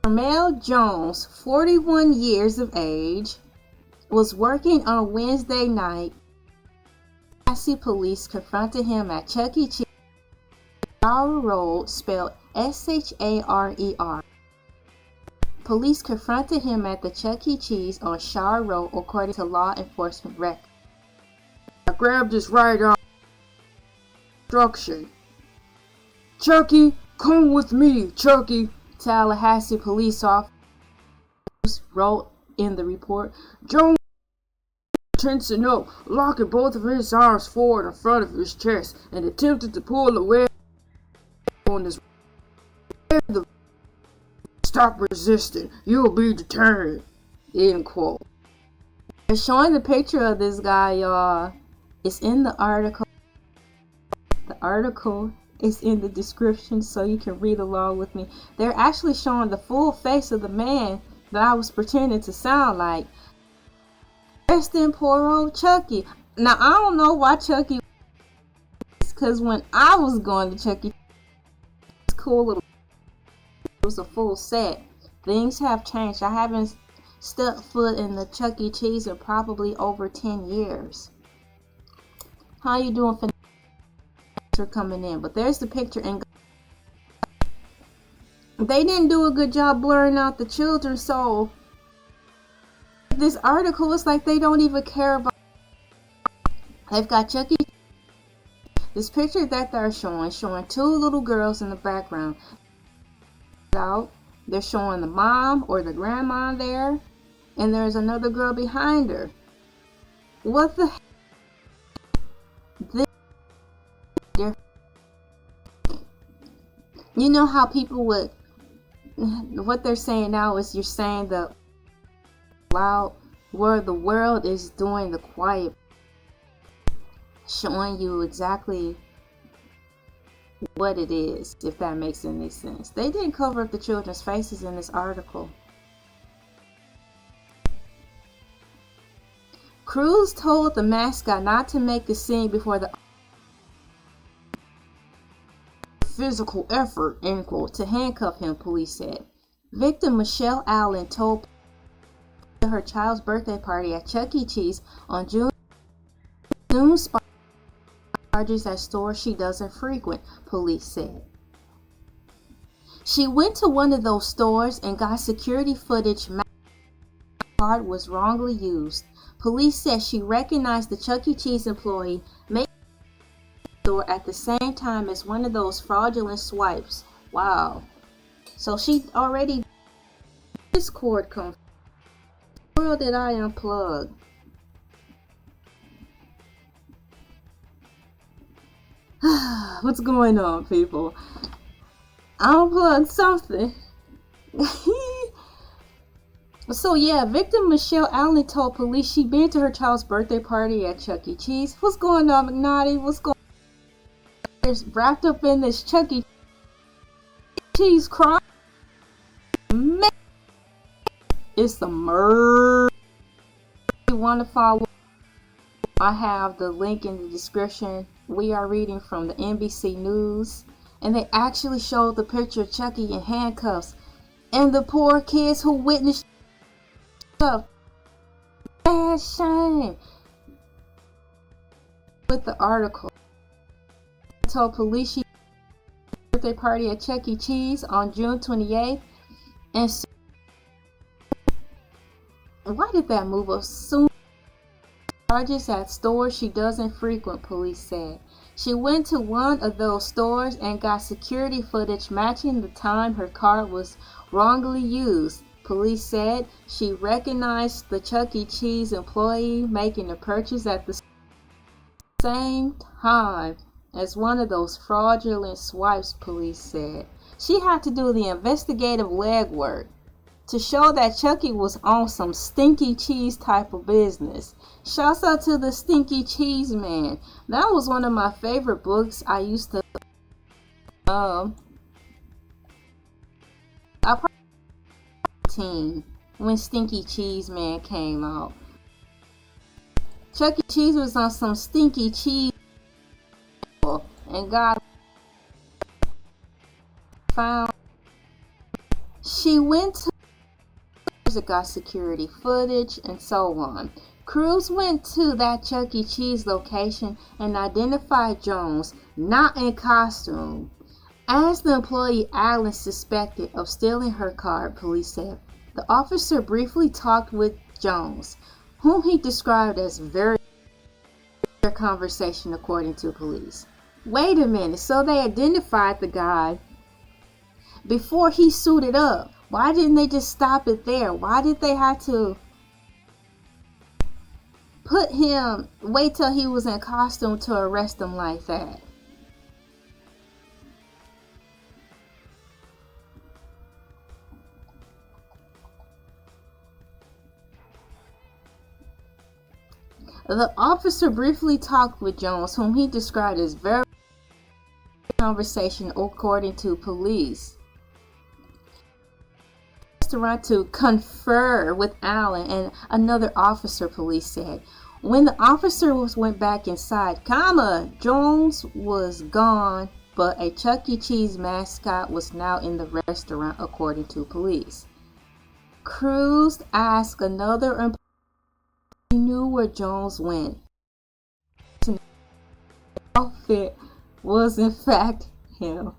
Mel Jones, 41 years of age, was working on Wednesday night. Tallahassee police confronted him at Chuck E. Cheese, Shar Road, spelled S-H-A-R-E-R. Police confronted him at the Chuck E. Cheese on Shar Road, according to law enforcement records. I grabbed his right arm. Instruction. Chucky, come with me, Chucky. Tallahassee police officers wrote in the report. Jones tensing up, locking both of his arms forward in front of his chest, and attempted to pull away on his. Stop resisting, you'll be deterred. End quote. They're showing the picture of this guy, y'all. It's in the article. The article is in the description so you can read along with me. They're actually showing the full face of the man that I was pretending to sound like. Rest in poor old Chucky. Now, I don't know why Chucky, because when I was going to Chucky, it's cool little, it was a full set. Things have changed. I haven't stepped foot in the Chuck E. Cheese in probably over 10 years. How you doing for coming in? But there's the picture, and they didn't do a good job blurring out the children, so this article is like they don't even care about. They've got Chuck E. This picture that they're showing two little girls in the background. Out, they're showing the mom or the grandma there, and there's another girl behind her. What the? You know how people would, what they're saying now is you're saying the loud where the world is doing the quiet, showing you exactly what it is, if that makes any sense. They didn't cover up the children's faces in this article. Cruz told the mascot not to make a scene before the physical effort, end quote, to handcuff him, police said. Victim Michelle Allen told her child's birthday party at Chuck E. Cheese on June charges at stores she doesn't frequent, police said. She went to one of those stores and got security footage. Card was wrongly used. Police said she recognized the Chuck E. Cheese employee making the store at the same time as one of those fraudulent swipes. Wow. So she already this cord come. Where did I unplug? What's going on, people? I unplugged something. So yeah, victim Michelle Allen told police she'd been to her child's birthday party at Chuck E. Cheese. What's going on, McNaughty? What's going on? Wrapped up in this Chuck E. Cheese crime. Man, it's the murder. If you want to follow, I have the link in the description. We are reading from the NBC News, and they actually showed the picture of Chucky in handcuffs and the poor kids who witnessed stuff. Bad shame. With the article, I told police she birthday party at Chuck E. Cheese on June 28th, and why did that move us soon? Charges at stores she doesn't frequent, police said. She went to one of those stores and got security footage matching the time her card was wrongly used. Police said she recognized the Chuck E. Cheese employee making the purchase at the same time as one of those fraudulent swipes, police said. She had to do the investigative legwork to show that Chucky was on some stinky cheese type of business. Shouts out to the Stinky Cheese Man. That was one of my favorite books. I used to I probably when Stinky Cheese Man came out. Chuck E. Cheese was on some stinky cheese and got found. She went to got security footage and so on. Crews went to that Chuck E. Cheese location and identified Jones, not in costume, as the employee Allen suspected of stealing her card, police said. The officer briefly talked with Jones, whom he described as very conversation, according to police. Wait a minute, so they identified the guy before he suited up. Why didn't they just stop it there? Why did they have to wait till he was in costume to arrest him like that? The officer briefly talked with Jones, whom he described as very conversation, according to police. restaurant to confer with Allen and another officer, police said. When the officers went back inside, Jones was gone, but a Chuck E. Cheese mascot was now in the restaurant, according to police. Crews asked another employee if he knew where Jones went. The outfit was in fact him.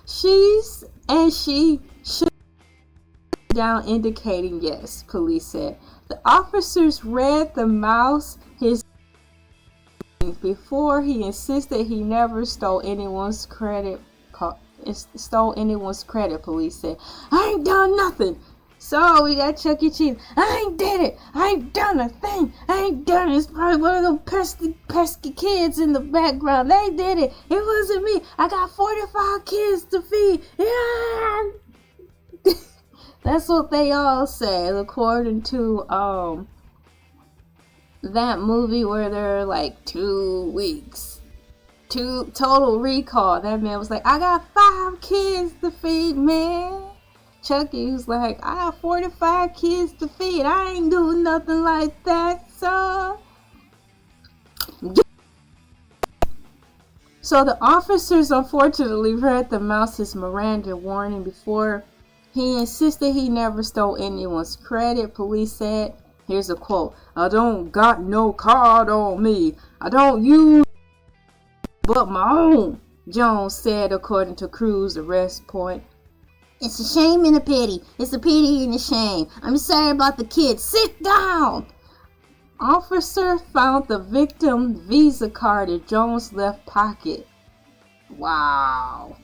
She shook down, indicating yes, police said. The officers read the mouse his before he insisted he never stole anyone's credit. Police said. I ain't done nothing. So we got Chuck E. Cheese. I ain't did it. I ain't done a thing. I ain't done it. It's probably one of them pesky kids in the background. They did it. It wasn't me. I got 45 kids to feed. Yeah. That's what they all say, according to that movie where they're like 2 weeks. Total Recall. That man was like, I got 5 kids to feed, man. Chucky was like, I have 45 kids to feed. I ain't doing nothing like that, so. So the officers unfortunately read the mouse's Miranda warning before he insisted he never stole anyone's credit, police said. Here's a quote. I don't got no card on me. I don't use but my own, Jones said, according to Crew's arrest point. It's a shame and a pity. It's a pity and a shame. I'm sorry about the kids. Sit down. Officer found the victim's Visa card in Jones' left pocket. Wow.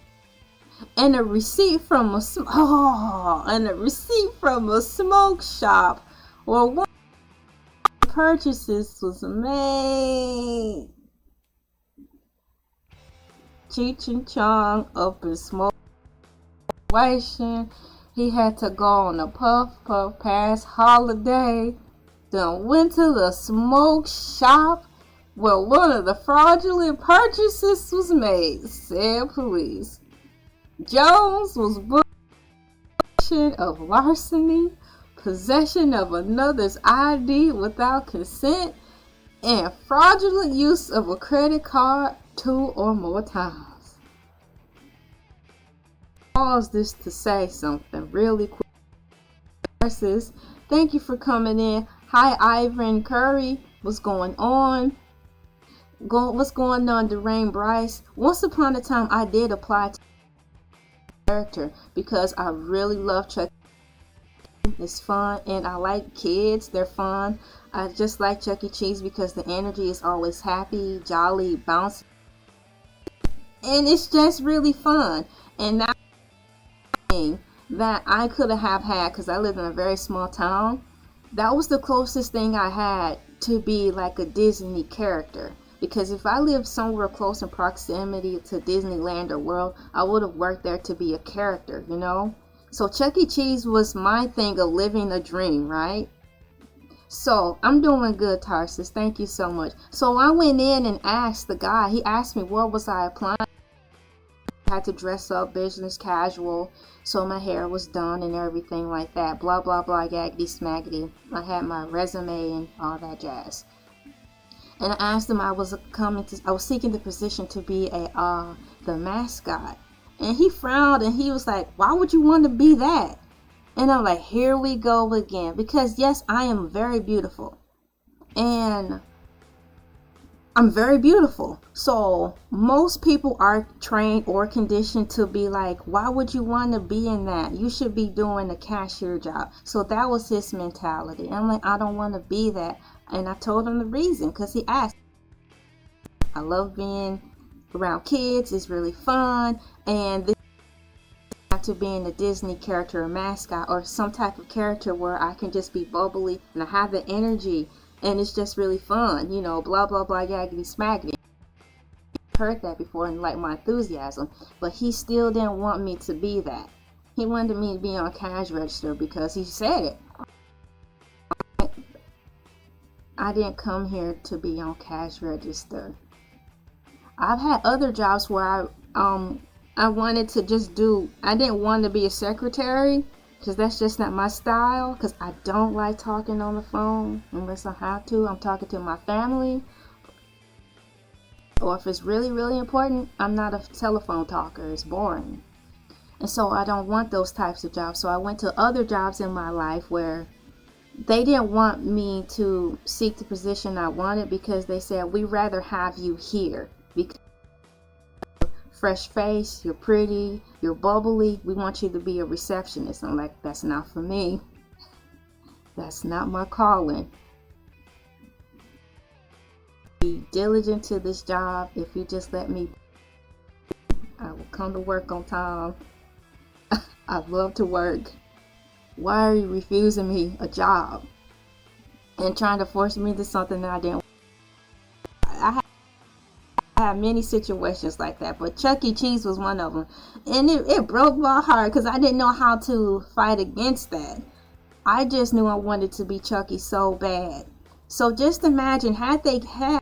And a receipt from a smoke shop where one of the purchases was made. Cheech and Chong up in smoke. He had to go on a puff pass holiday. Then went to the smoke shop where one of the fraudulent purchases was made, said police. Jones was booked of larceny, possession of another's ID without consent, and fraudulent use of a credit card 2 or more times. Pause this to say something really quick. Thank you for coming in. Hi, Ivan Curry. What's going on? What's going on, Deraine Bryce? Once upon a time, I did apply to character because I really love Chuck. It's fun, and I like kids. They're fun. I just like Chuck E. Cheese because the energy is always happy, jolly, bouncy, and it's just really fun. And that thing that I could have had, because I lived in a very small town, that was the closest thing I had to be like a Disney character. Because if I lived somewhere close in proximity to Disneyland or World, I would have worked there to be a character, you know? So Chuck E. Cheese was my thing of living a dream, right? So I'm doing good, Tarsus. Thank you so much. So I went in and asked the guy. He asked me what was I applying. I had to dress up business casual, so my hair was done and everything like that. Blah blah blah, yaggity smaggity. I had my resume and all that jazz. And I asked him, I was seeking the position to be the mascot. And he frowned and he was like, why would you want to be that? And I'm like, here we go again. Because yes, I am very beautiful. And I'm very beautiful. So most people are trained or conditioned to be like, why would you want to be in that? You should be doing a cashier job. So that was his mentality. And I'm like, I don't want to be that. And I told him the reason, because he asked. I love being around kids. It's really fun. And this to being a Disney character or mascot or some type of character where I can just be bubbly and I have the energy and it's just really fun, you know, blah blah blah, yaggity smaggity. I've heard that before and like my enthusiasm, but he still didn't want me to be that. He wanted me to be on cash register because he said it. I didn't come here to be on cash register. I've had other jobs where I wanted to just do, I didn't want to be a secretary because that's just not my style, because I don't like talking on the phone unless I have to. I'm talking to my family, or if it's really, really important, I'm not a telephone talker. It's boring. And so I don't want those types of jobs. So I went to other jobs in my life where they didn't want me to seek the position I wanted because they said, we'd rather have you here because fresh face, you're pretty, you're bubbly, we want you to be a receptionist. I'm like, that's not for me. That's not my calling. Be diligent to this job. If you just let me, I will come to work on time. I love to work. Why are you refusing me a job and trying to force me to something that I didn't? I have many situations like that, but Chuck E. Cheese was one of them, and it broke my heart because I didn't know how to fight against that. I just knew I wanted to be Chucky so bad. So just imagine, had they had,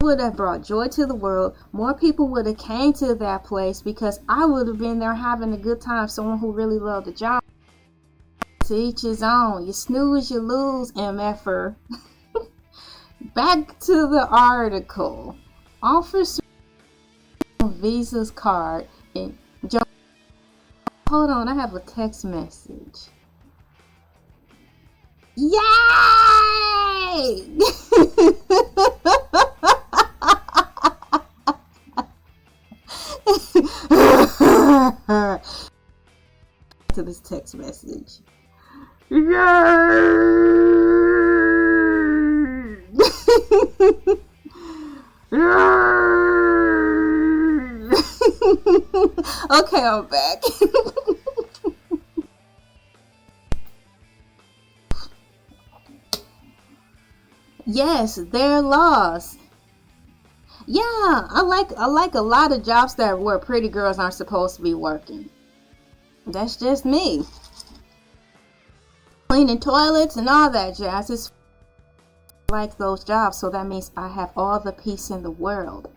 would have brought joy to the world. More people would have came to that place because I would have been there having a good time. Someone who really loved the job. To each his own. You snooze, you lose, MFer. Back to the article. Officer Visa's card and hold on, I have a text message. Yay! To this text message. Yay! Okay, I'm back. Yes, they're lost. Yeah, I like a lot of jobs that where pretty girls aren't supposed to be working. That's just me. Cleaning toilets and all that jazz is like those jobs, so that means I have all the peace in the world.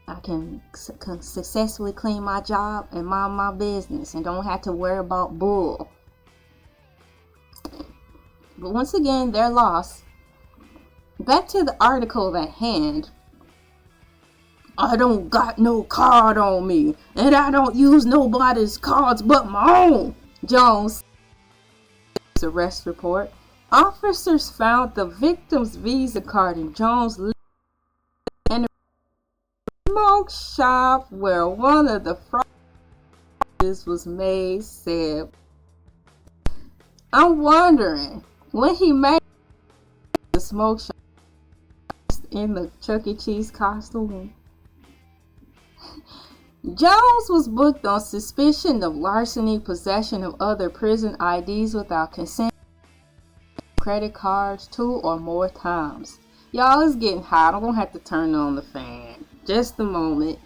I can successfully clean my job and mind my business and don't have to worry about bull. But once again, they're lost. Back to the article at hand. I don't got no card on me, and I don't use nobody's cards but my own. Jones arrest report. Officers found the victim's Visa card in Jones' and a smoke shop where one of the frauds was made said, I'm wondering when he made the smoke shop in the Chuck E. Cheese costume. Jones was booked on suspicion of larceny, possession of other prison IDs without consent, credit cards 2 or more times. Y'all, it's getting hot. I'm gonna have to turn on the fan. Just a moment.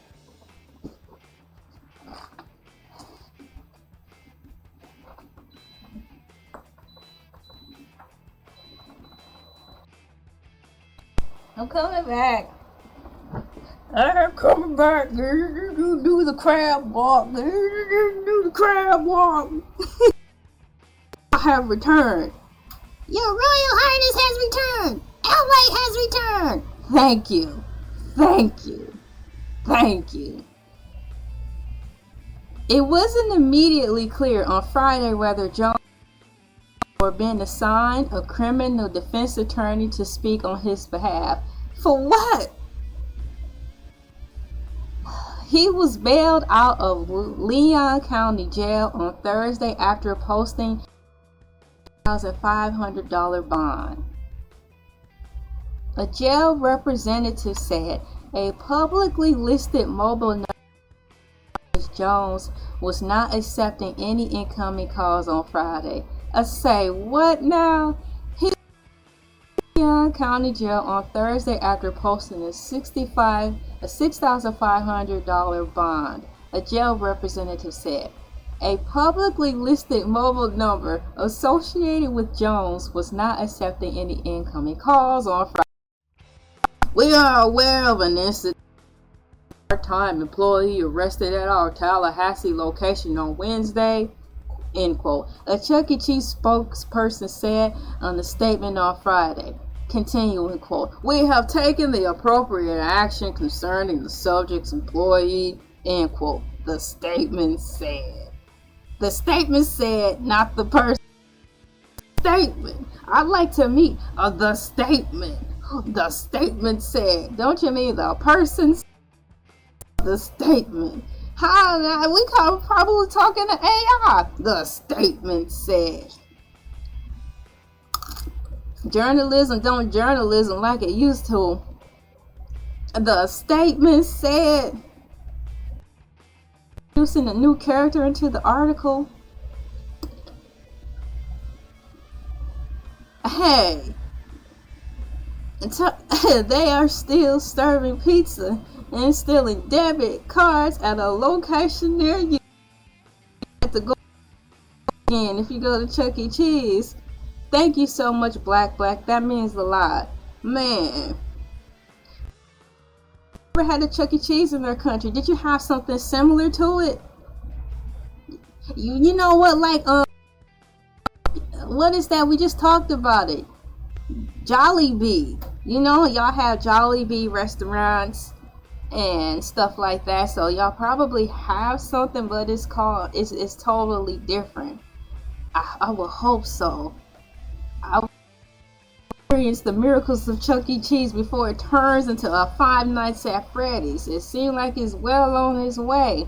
I'm coming back. I'm coming back. Do the crab walk. Do the crab walk. I have returned. Your Royal Highness has returned. ELAY has returned. Thank you. Thank you. Thank you. It wasn't immediately clear on Friday whether Jones or been assigned a criminal defense attorney to speak on his behalf. For what? He was bailed out of Leon County Jail on Thursday after posting a $1,500 bond. A jail representative said a publicly listed mobile number Jones was not accepting any incoming calls on Friday. I say, what now? He was in Leon County Jail on Thursday after posting a $6,500 bond, a jail representative said. A publicly listed mobile number associated with Jones was not accepting any incoming calls on Friday. We are aware of an incident part-time employee arrested at our Tallahassee location on Wednesday, end quote. A Chuck E. Cheese spokesperson said on a statement on Friday. Continuing quote, we have taken the appropriate action concerning the subject's employee, end quote. The statement said. The statement said, not the person. Statement. I'd like to meet the statement. The statement said. Don't you mean the person? The statement. How we probably talking to AI. The statement said. Journalism don't journalism like it used to. The statement said. Introducing a new character into the article. Hey, they are still serving pizza and stealing debit cards at a location near you. You have to go again if you go to Chuck E. Cheese. Thank you so much, Black. That means a lot. Man. Ever had a Chuck E. Cheese in their country? Did you have something similar to it? You know what, like, what is that? We just talked about it. Jollibee. You know, y'all have Jollibee restaurants and stuff like that. So y'all probably have something, but it's totally different. I would hope so. I experienced the miracles of Chuck E. Cheese before it turns into a Five Nights at Freddy's. It seems like it's well on its way.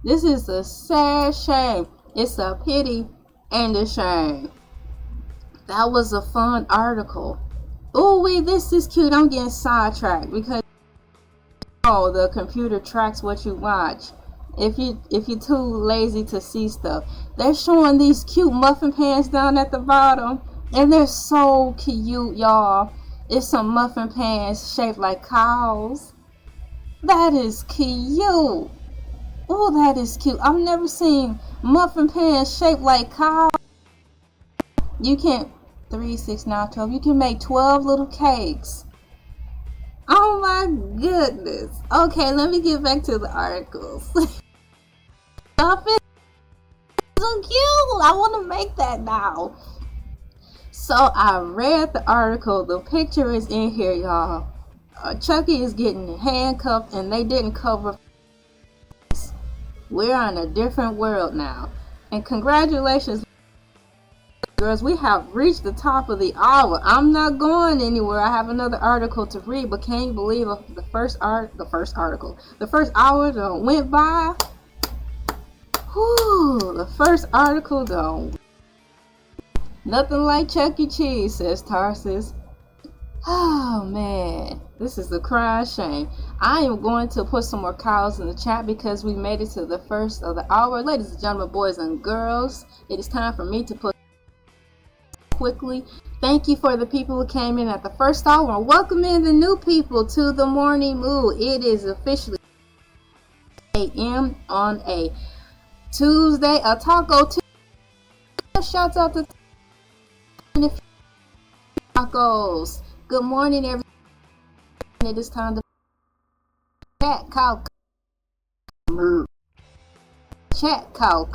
This is a sad shame. It's a pity and a shame. That was a fun article. Oh wait, this is cute. I'm getting sidetracked because the computer tracks what you watch. If you're too lazy to see stuff, they're showing these cute muffin pans down at the bottom, and they're so cute, y'all. It's some muffin pans shaped like cows. That is cute. Oh, that is cute. I've never seen muffin pans shaped like cows. You can 3, 6, 9, 12. You can make 12 little cakes. Oh my goodness. Okay, let me get back to the articles. Stop it. So cute. I want to make that now. So I read the article. The picture is in here, y'all. Chucky is getting handcuffed and they didn't cover. We're in a different world now. And congratulations, girls. We have reached the top of the hour. I'm not going anywhere. I have another article to read, but can you believe the first hour that went by? Whew, the first article though. Nothing like Chuck E. Cheese, says Tarsus. Oh man, this is a crying shame. I am going to put some more cows in the chat because we made it to the first of the hour. Ladies and gentlemen, boys and girls, it is time for me to put quickly. Thank you for the people who came in at the first hour and welcome in the new people to the Morning Moo. It is officially 8 a.m. on a Tuesday, a Taco Tuesday. Shouts out to tacos. Good morning, everyone. It is time to chat cow. Chat cow.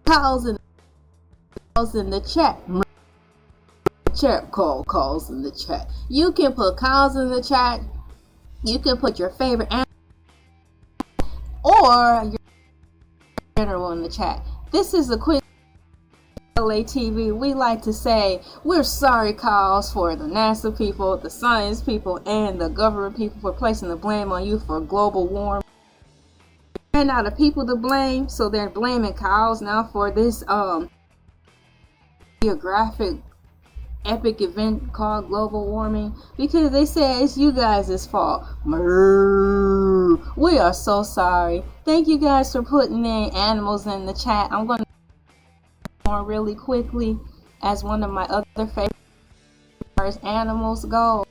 Cows in the chat. Chat calls in the chat. You can put cows in the chat. You can put your favorite animal or your general in the chat. This is a quick ELAY TV. We like to say we're sorry, cows, for the NASA people, the science people, and the government people for placing the blame on you for global warming. Ran out of people to blame, so they're blaming cows now for this geographic epic event called global warming because they say it's you guys' fault. We are so sorry. Thank you guys for putting in animals in the chat. I'm going to more really quickly as one of my other favorite animals go.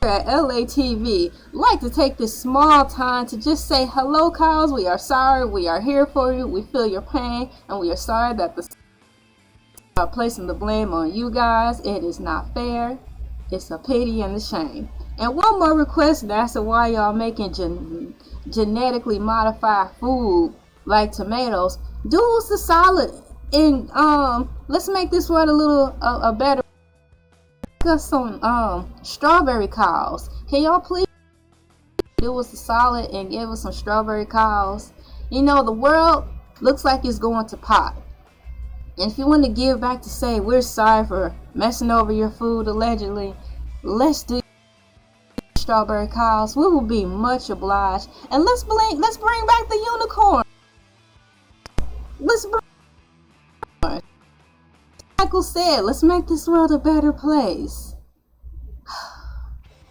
At ELAY TV, like to take this small time to just say hello, cows. We are sorry. We are here for you. We feel your pain, and we are sorry that the placing the blame on you guys. It is not fair. It's a pity and a shame. And one more request, and that's why y'all making genetically modified food like tomatoes. Do us a solid and let's make this world a little a better. Got some strawberry cows. Can y'all please do us a solid and give us some strawberry cows? You know, the world looks like it's going to pot. And if you want to give back to say we're sorry for messing over your food allegedly, let's do strawberry cows. We will be much obliged. And let's bring back the unicorn. Let's bring, Michael said, let's make this world a better place.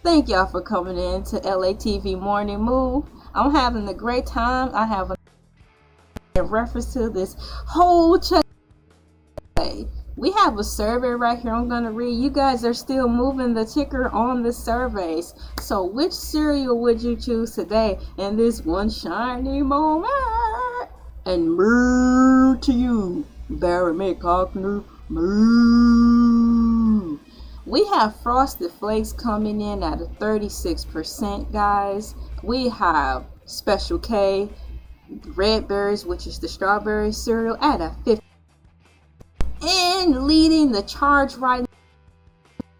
Thank y'all for coming in to LA TV Morning Moo. I'm having a great time. I have a reference to this whole check. We have a survey right here I'm going to read. You guys are still moving the ticker on the surveys. So which cereal would you choose today in this one shiny moment? And moo to you, Barry McCockner, moo. We have Frosted Flakes coming in at a 36%, guys. We have Special K, Red Berries, which is the strawberry cereal, at a 50%. And leading the charge right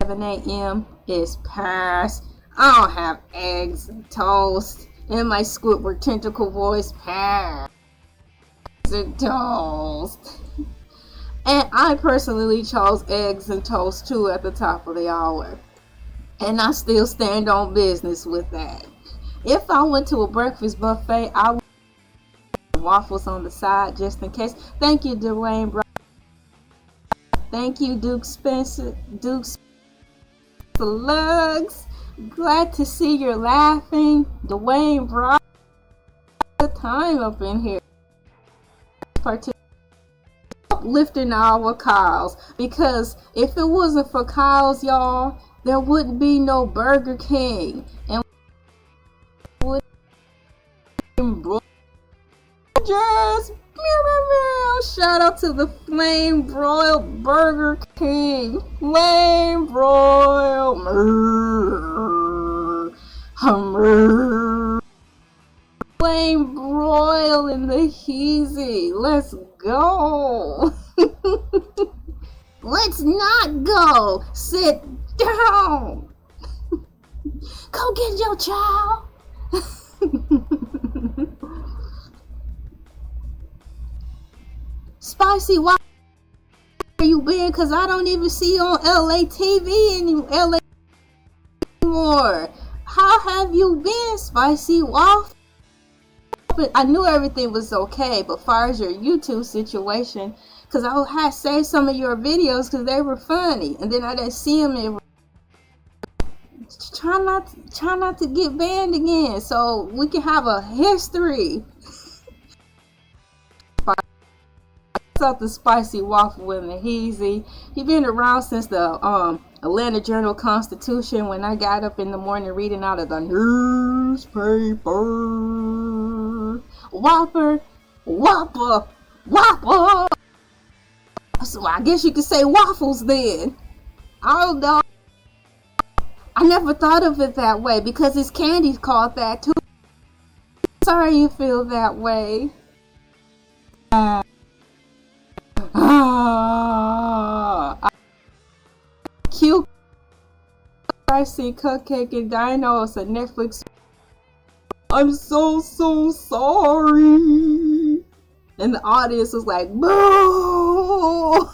now, 7 a.m. is Pass. I don't have eggs and toast. In my Squidward tentacle voice, Pass and toast. And I personally chose eggs and toast too at the top of the hour. And I still stand on business with that. If I went to a breakfast buffet, I would have waffles on the side just in case. Thank you, Dwayne. Thank you, Duke Spencer. Slugs. Glad to see you're laughing. Dwayne brought the time up in here. Uplifting our cows. Because if it wasn't for cows, y'all, there wouldn't be no Burger King. And just shout out to the flame broiled Burger King. Flame broiled. Flame broil in the heezy. Let's go. Let's not go. Sit down. Go get your child. Spicy, why you been? Cause I don't even see you on LA TV anymore. How have you been, Spicy Waffle? I knew everything was okay, but far as your YouTube situation, cause I had saved some of your videos cause they were funny, and then I didn't see them. Try not to get banned again, so we can have a history. Up the Spicy Waffle in the heezy. He been around since the Atlanta Journal-Constitution, when I got up in the morning reading out of the newspaper. Whopper. So I guess you could say waffles then. I don't know. I never thought of it that way because his candy's called that too. Sorry you feel that way. Cute. I see Cupcake and Dino. It's a Netflix. I'm so sorry. And the audience was like, boo.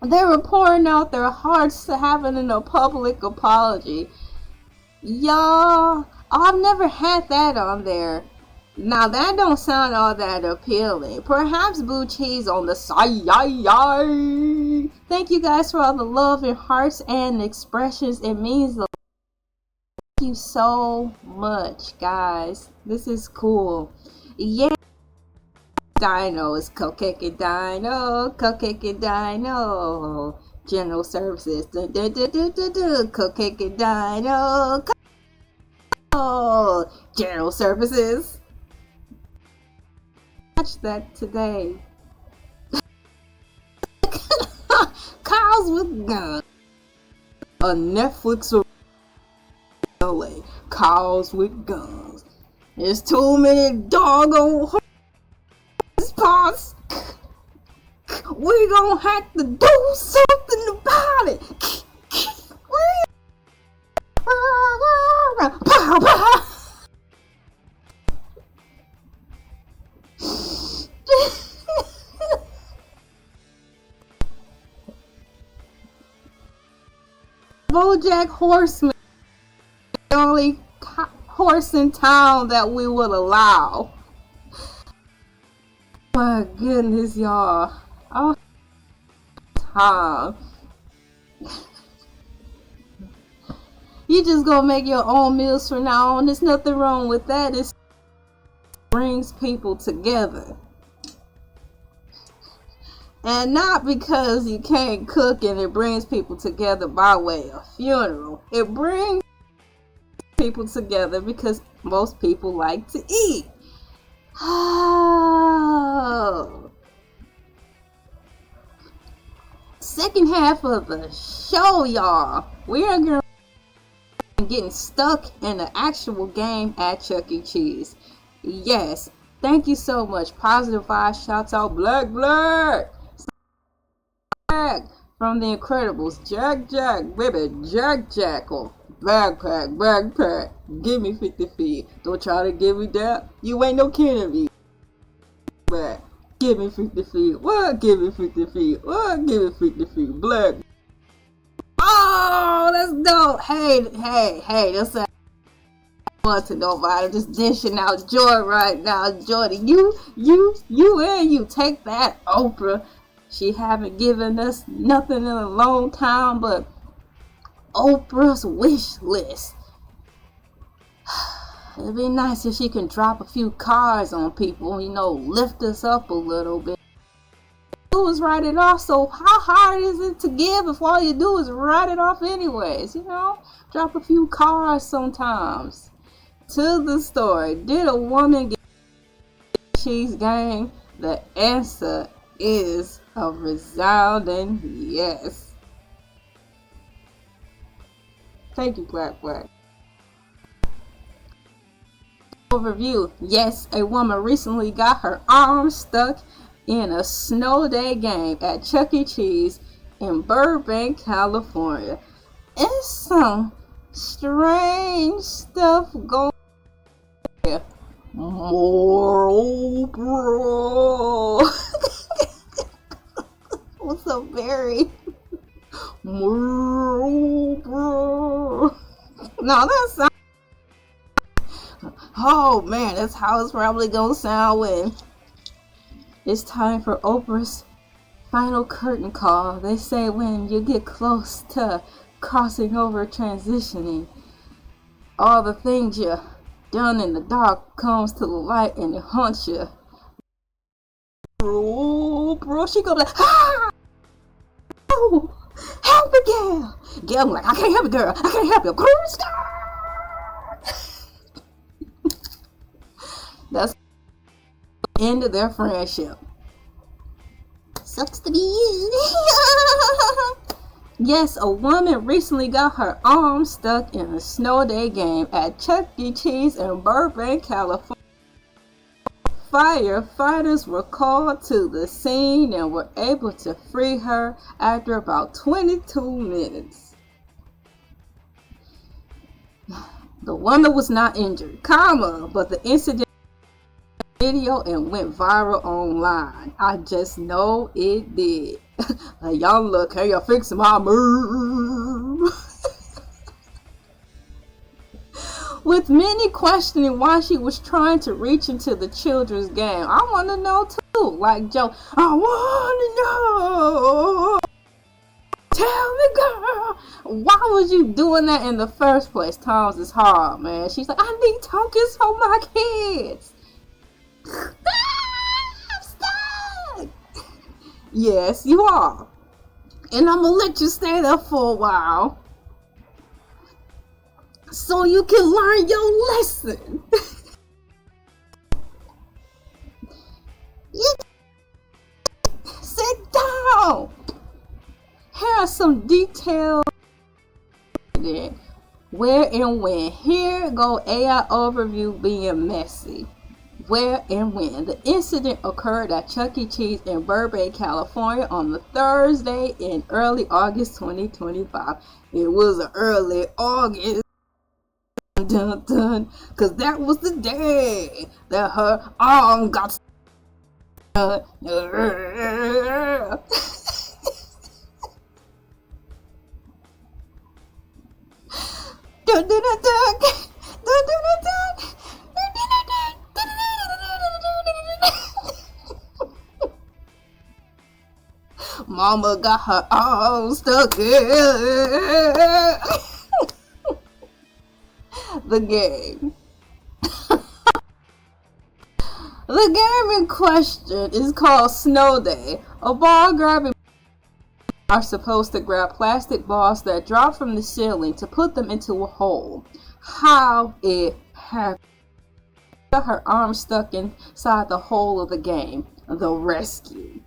They were pouring out their hearts to having a public apology. Y'all, I've never had that on there. Now that don't sound all that appealing. Perhaps blue cheese on the side. Thank you guys for all the love and hearts and expressions. It means a lot. Thank you so much, guys. This is cool. Yeah. Dino is Cupcake and Dino. Cupcake and Dino. General Services. Cupcake and Dino. General Services. Watch that today. Cows Calls with Guns, a Netflix LA. Calls with Guns. There's too many doggone spots. We gonna have to do something about it. BoJack Horseman, the only horse in town that we will allow. My goodness, y'all. Oh, time. You just gonna make your own meals from now on. There's nothing wrong with that. It brings people together. And not because you can't cook and it brings people together by way of funeral. It brings people together because most people like to eat. Oh. Second half of the show, y'all. We are going to getting stuck in the actual game at Chuck E. Cheese. Yes. Thank you so much. Positive vibes. Shouts out Black. From The Incredibles, Jack, baby, Jack, or backpack, give me 50 feet. Don't try to give me that. You ain't no kidding me. Back, give me 50 feet. What? Give me 50 feet. What? Give me 50 feet. Black. Oh, that's dope. Hey, that's a want to nobody. Just dishing out joy right now, Jordy. You take that, Oprah. She haven't given us nothing in a long time but Oprah's wish list. It'd be nice if she can drop a few cards on people, lift us up a little bit. Do is write it off, so how hard is it to give if all you do is write it off anyways, Drop a few cards sometimes. To the story, did a woman get cheese game? The answer is a resounding yes. Thank you, Black. Overview. Yes, a woman recently got her arm stuck in a snow day game at Chuck E. Cheese in Burbank, California. It's some strange stuff going on. Moral bro. What's up, Barry? Moral bro. No, that's not. Oh man, that's how it's probably gonna sound when it's time for Oprah's final curtain call. They say when you get close to crossing over, transitioning, all the things you done in the dark comes to the light and it haunts you. Bro, she go like, ah! Oh, help me, girl. Gail like, I can't help you, girl. I can't help you. That's the end of their friendship. Sucks to be you. Yes, a woman recently got her arm stuck in a snow day game at Chuck E. Cheese in Burbank, California. Firefighters were called to the scene and were able to free her after about 22 minutes. The woman was not injured, but the incident video and went viral online. I just know it did. Like, y'all look, hey, y'all fixing my move. With many questioning why she was trying to reach into the children's game. I want to know too. Like Joe, I want to know. Tell me, girl, why was you doing that in the first place? Times is hard, man. She's like, I need tokens for my kids. I'm stuck. Yes, you are. And I'm going to let you stay there for a while so you can learn your lesson. Sit down. Hair some details. Where and when. Here go AI overview being messy. Where and when. The incident occurred at Chuck E. Cheese in Burbank, California on the Thursday in early August 2025. It was early August. Dun, dun, cause that was the day that her arm got dun, dun, dun, Mama got her arm stuck in the game. The game in question is called Snow Day. A ball grabbing are supposed to grab plastic balls that drop from the ceiling to put them into a hole. How it happened. Her arm stuck inside the hole of the game. The rescue.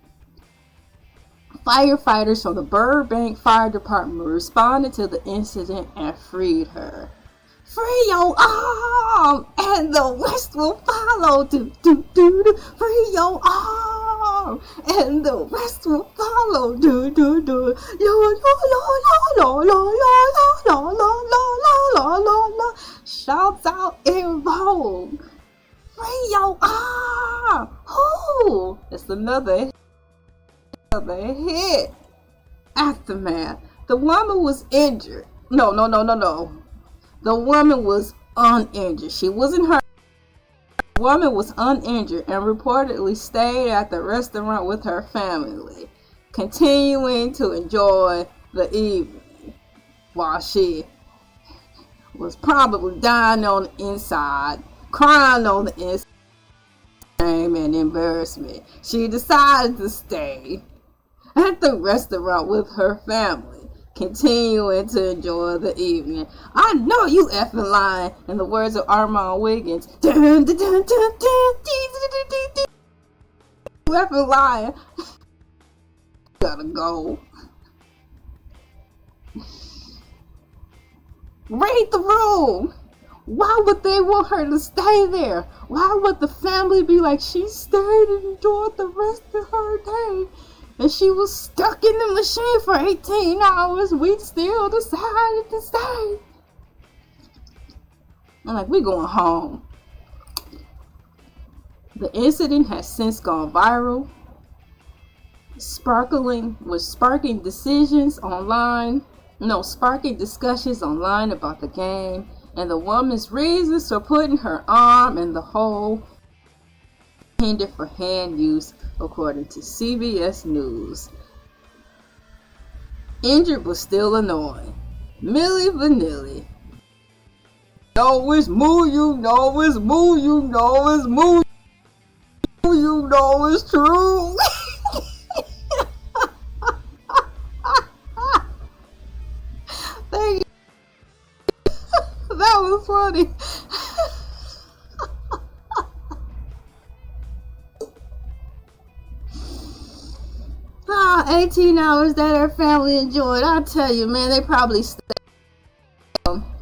Firefighters from the Burbank Fire Department responded to the incident and freed her. Free your arm, and the rest will follow. Do, do, do, do. Free your arm, and the rest will follow. Do, do, do. La, la, la, la, la, la, la, la, la, la, la, la, la. Shouts out in vogue. Free your arm. Ooh, it's another hit. Aftermath. The woman was injured. No. The woman was uninjured. She wasn't hurt. The woman was uninjured and reportedly stayed at the restaurant with her family, continuing to enjoy the evening while she was probably dying on the inside, crying on the inside, shame and embarrassment. She decided to stay at the restaurant with her family, continuing to enjoy the evening. I know you effing lying, in the words of Armand Wiggins. Dun, dun, dun, dun, dun, you effing lying. Gotta go. Read the room. Why would they want her to stay there? Why would the family be like, she stayed and enjoyed the rest of her day, and she was stuck in the machine for 18 hours. We still decided to stay. I'm like, we going home. The incident has since gone viral, sparking discussions online about the game and the woman's reasons for putting her arm in the hole intended for hand use, according to CBS News. Injured but still annoying. Milli Vanilli. Know it's Moo, you know it's Moo, you know it's Moo, you know it's true. Thank you. That was funny. 18 hours that her family enjoyed. I tell you, man, they probably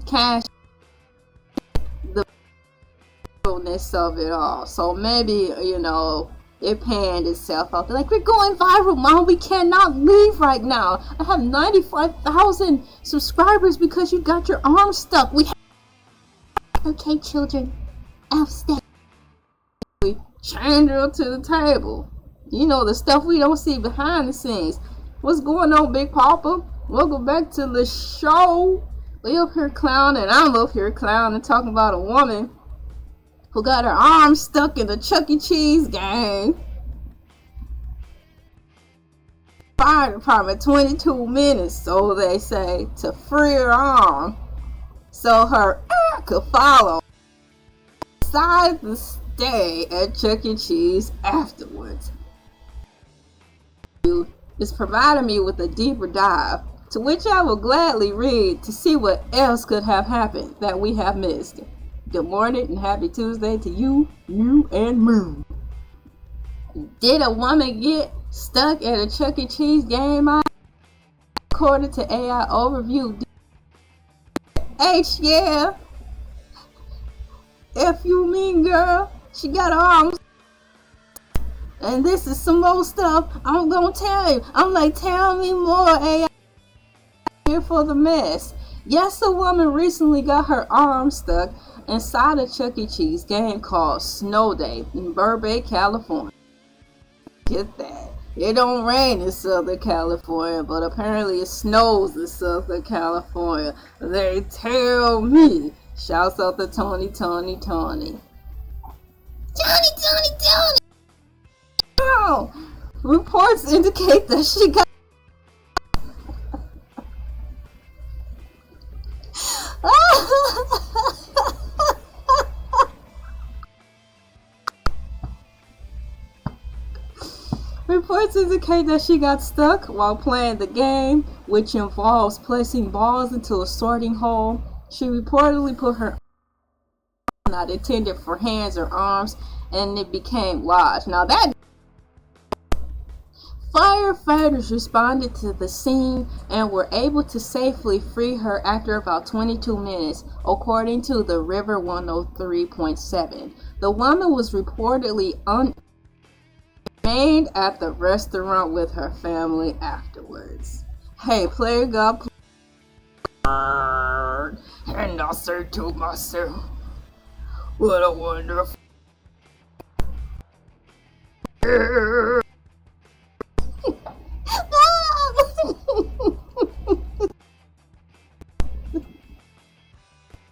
cash the realness of it all. So maybe, it panned itself out. They're like, we're going viral, Mom. We cannot leave right now. I have 95,000 subscribers because you got your arm stuck. Okay, children, I'll stay. We chained her to the table. The stuff we don't see behind the scenes. What's going on, Big Papa? Welcome back to the show. We up here clowning. I'm up here clowning, talking about a woman who got her arm stuck in the Chuck E. Cheese game. Fire department 22 minutes, so they say, to free her arm so her could follow. Decided to stay at Chuck E. Cheese afterwards. Is providing me with a deeper dive, to which I will gladly read to see what else could have happened that we have missed. Good morning and happy Tuesday to you, and Moo. Did a woman get stuck at a Chuck E. Cheese game? According to AI overview, H, yeah. F you mean girl, she got arms. And this is some more stuff I'm gonna tell you. I'm like, tell me more, AI. Here for the mess. Yes, a woman recently got her arm stuck inside a Chuck E. Cheese game called Snow Day in Burbank, California. Get that. It don't rain in Southern California, but apparently it snows in Southern California. They tell me. Shouts out to Tony. Tony. Oh, reports indicate that she got Reports indicate that she got stuck while playing the game, which involves placing balls into a sorting hole. She reportedly put her not intended for hands or arms, and it became lodged. Now that firefighters responded to the scene and were able to safely free her after about 22 minutes, according to the River 103.7. The woman was reportedly remained at the restaurant with her family afterwards. Hey, player got played, and I said to myself, what a wonderful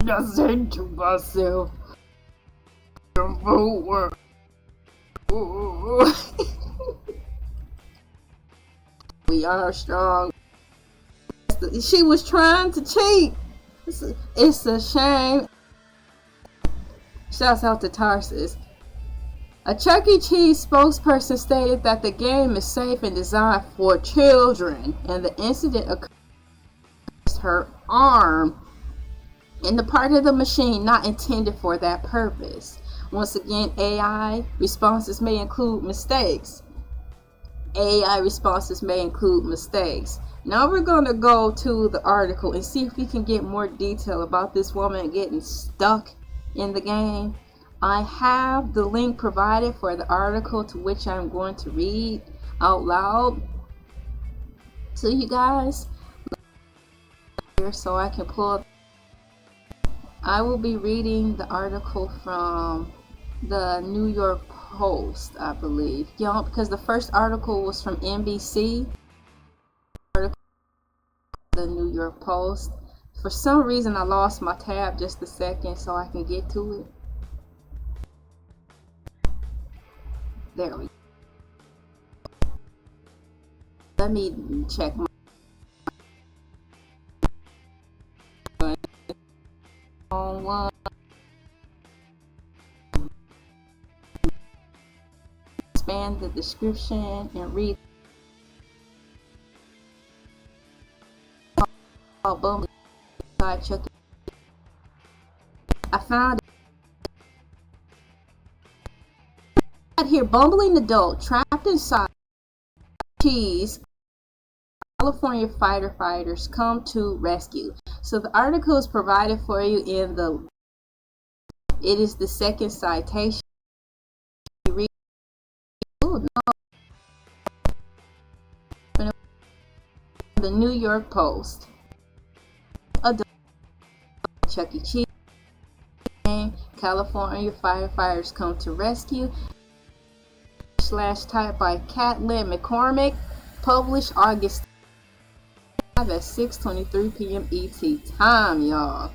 I said to myself, we are strong. She was trying to cheat. It's a shame. Shouts out to Tarsus. A Chuck E. Cheese spokesperson stated that the game is safe and designed for children, and the incident occurred her arm in the part of the machine not intended for that purpose. Once again, AI responses may include mistakes. AI responses may include mistakes. Now we're going to go to the article and see if we can get more detail about this woman getting stuck in the game. I have the link provided for the article, to which I'm going to read out loud to you guys so I can pull. I will be reading the article from the New York Post, I believe. Because the first article was from NBC. The New York Post. For some reason I lost my tab just a second so I can get to it. There we go. Let me check my one. Expand the description and read. Bumbling. I found it here. Bumbling adult trapped inside cheese. California firefighters come to rescue. So the article is provided for you in the. It is the second citation. The New York Post. Adult Chuck E. Cheese. California firefighters come to rescue. Typed by Catlin McCormick. Published August at 6:23 p.m. ET time, y'all.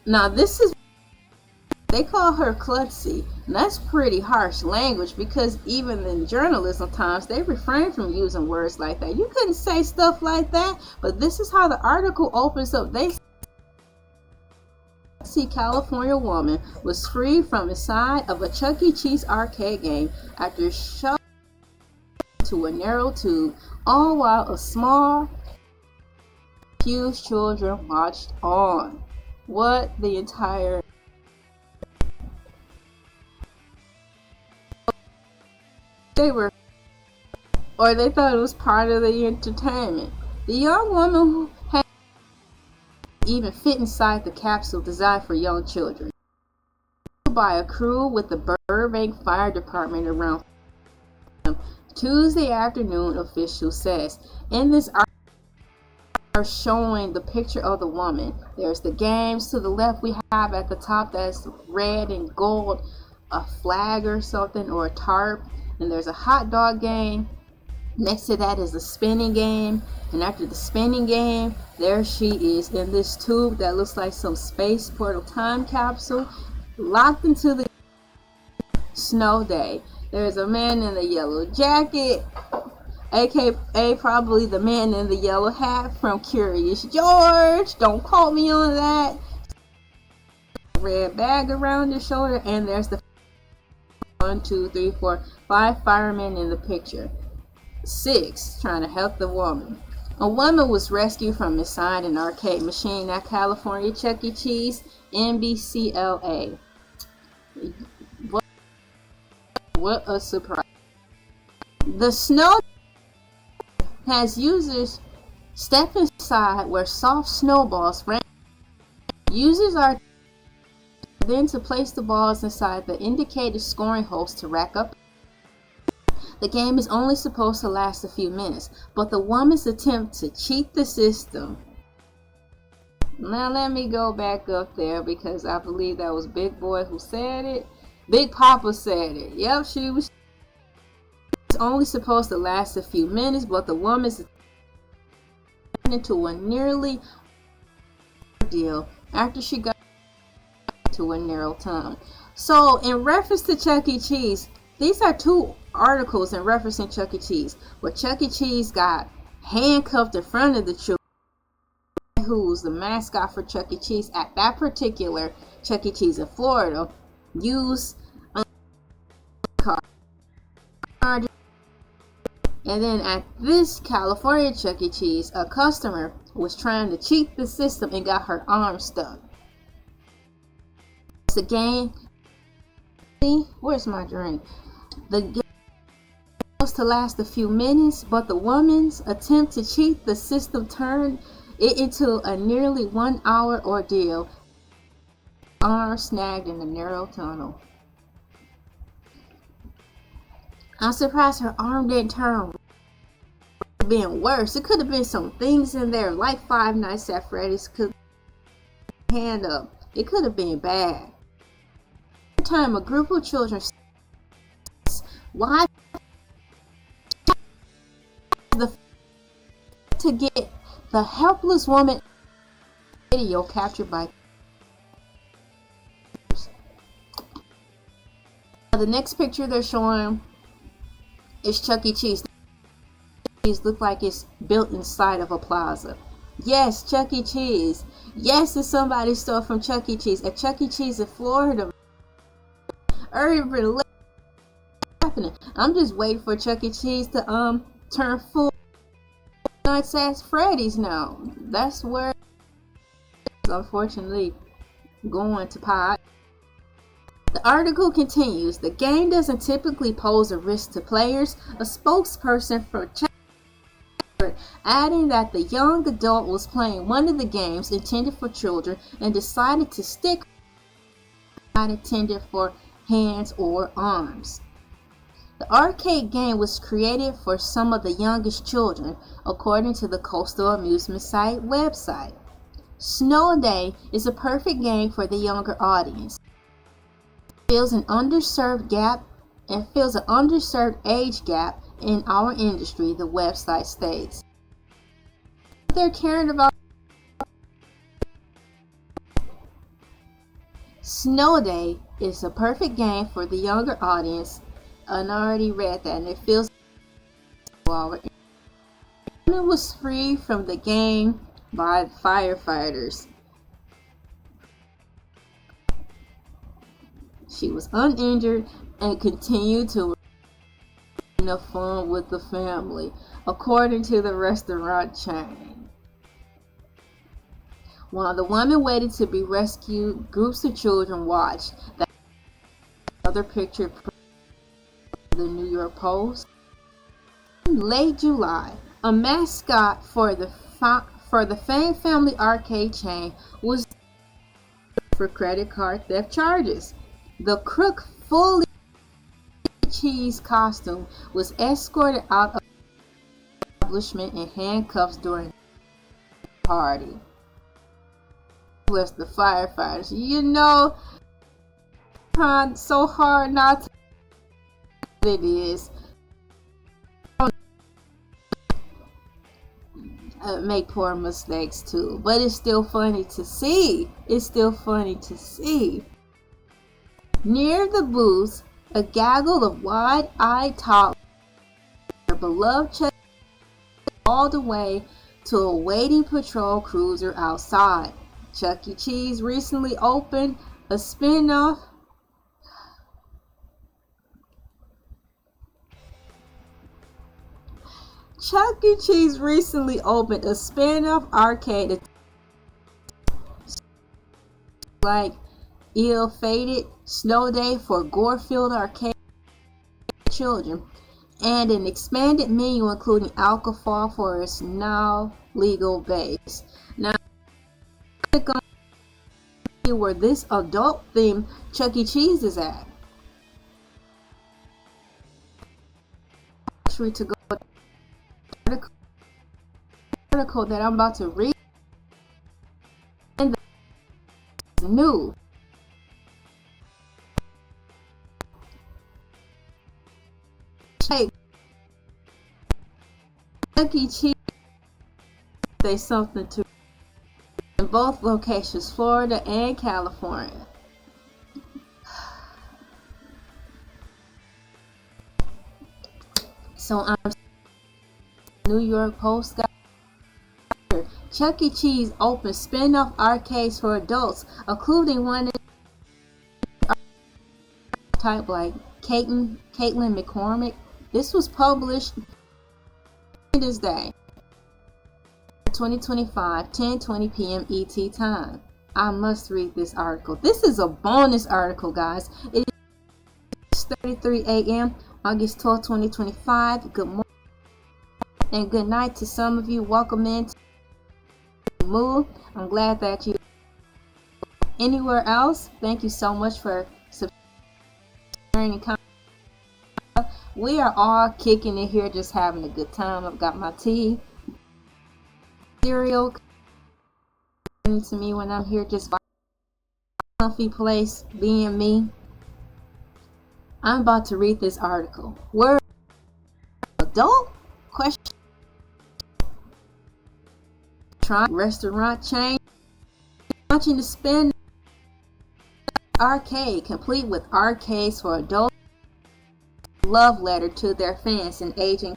Now this is, they call her klutzy, and that's pretty harsh language, because even in journalism times they refrain from using words like that. You couldn't say stuff like that, but this is how the article opens up. They see California woman was freed from inside of a Chuck E. Cheese arcade game after shoved to a narrow tube, all while a small, confused children watched on. What the entire they were or they thought it was part of the entertainment. The young woman who had even fit inside the capsule designed for young children by a crew with the Burbank Fire Department around Tuesday afternoon, official says. In this article, are showing the picture of the woman. There's the games to the left. We have at the top that's red and gold, a flag or something, or a tarp, and there's a hot dog game. Next to that is the spinning game, and after the spinning game, there she is in this tube that looks like some space portal time capsule, locked into the snow day. There's a man in a yellow jacket, aka probably the man in the yellow hat from Curious George. Don't quote me on that. Red bag around his shoulder, and there's the 1, 2, 3, 4, 5 firemen in the picture. 6 trying to help the woman. A woman was rescued from inside an arcade machine at California Chuck E. Cheese, NBCLA. What a surprise. The snow has users step inside where soft snowballs rain. Users are then to place the balls inside the indicated scoring holes to rack up. The game is only supposed to last a few minutes, but the woman's attempt to cheat the system. Now let me go back up there because I believe that was Big Boy who said it. Big Papa said it. Yep, she was only supposed to last a few minutes, but the woman's into a nearly deal after she got to a narrow tunnel. So in reference to Chuck E. Cheese, these are 2 articles in referencing Chuck E. Cheese, where Chuck E. Cheese got handcuffed in front of the children, who's the mascot for Chuck E. Cheese at that particular Chuck E. Cheese in Florida, used a card. And then at this California Chuck E. Cheese, a customer was trying to cheat the system and got her arm stuck. It's a game. Where's my drink? The game was to last a few minutes, but the woman's attempt to cheat the system turned it into a nearly 1-hour ordeal. Arm snagged in a narrow tunnel. I'm surprised her arm didn't turn being worse. It could have been some things in there, like Five Nights at Freddy's. Could hand up. It could have been bad. Time a group of children why to get the helpless woman video captured by the next picture they're showing is Chuck E. Cheese. It looks like it's built inside of a plaza. Yes, Chuck E. Cheese. Yes, it's somebody's store from Chuck E. Cheese. At Chuck E. Cheese in Florida. Urban happening. I'm just waiting for Chuck E. Cheese to turn full Nights at Freddy's now. That's where it's unfortunately going to pot. The article continues. The game doesn't typically pose a risk to players. A spokesperson for Chuck adding that the young adult was playing one of the games intended for children and decided to stick not intended for hands or arms. The arcade game was created for some of the youngest children, according to the Coastal Amusement Site website. Snow Day is a perfect game for the younger audience. It fills an underserved age gap in our industry, the website states. They're caring about Snow Day is a perfect game for the younger audience. And I already read that, and it feels it was free from the game by firefighters. She was uninjured and continued to have fun with the family, according to the restaurant chain. While the woman waited to be rescued, groups of children watched. That other picture from the New York Post. Late July, a mascot for the Fang family arcade chain was for credit card theft charges. The crook, fully cheese costume, was escorted out of the establishment in handcuffs during the party. Bless the firefighters. You know, trying so hard not to. It is. Make poor mistakes too, but it's still funny to see. It's still funny to see. Near the booth, a gaggle of wide-eyed toddlers, their beloved Chuck all the way to a waiting patrol cruiser outside. Chuck E. Cheese recently opened a spin-off Chuck E. Cheese recently opened a spin-off arcade like ill-fated Snow Day for gore-filled arcade children, and an expanded menu including alcohol for its now legal base. Now, I'm going to see where this adult-themed Chuck E. Cheese is at. Actually, to go to the article that I'm about to read, and the new. Chuck E. Cheese say something to in both locations, Florida and California. So I'm New York Post got Chuck E. Cheese opened spin-off arcades for adults, including one type like Caitlin McCormick. This was published this day, 2025, 10:20 p.m. ET time. I must read this article. This is a bonus article, guys. It is 6:33 a.m. August 12, 2025. Good morning and good night to some of you. Welcome in to Moo. I'm glad that you anywhere else. Thank you so much for subscribing and commenting. We are all kicking it here, just having a good time. I've got my tea, cereal to me when I'm here, just comfy place, being me. I'm about to read this article. Word adult question. Trying restaurant chain launching to spin arcade complete with arcades for adults. Love letter to their fans and aging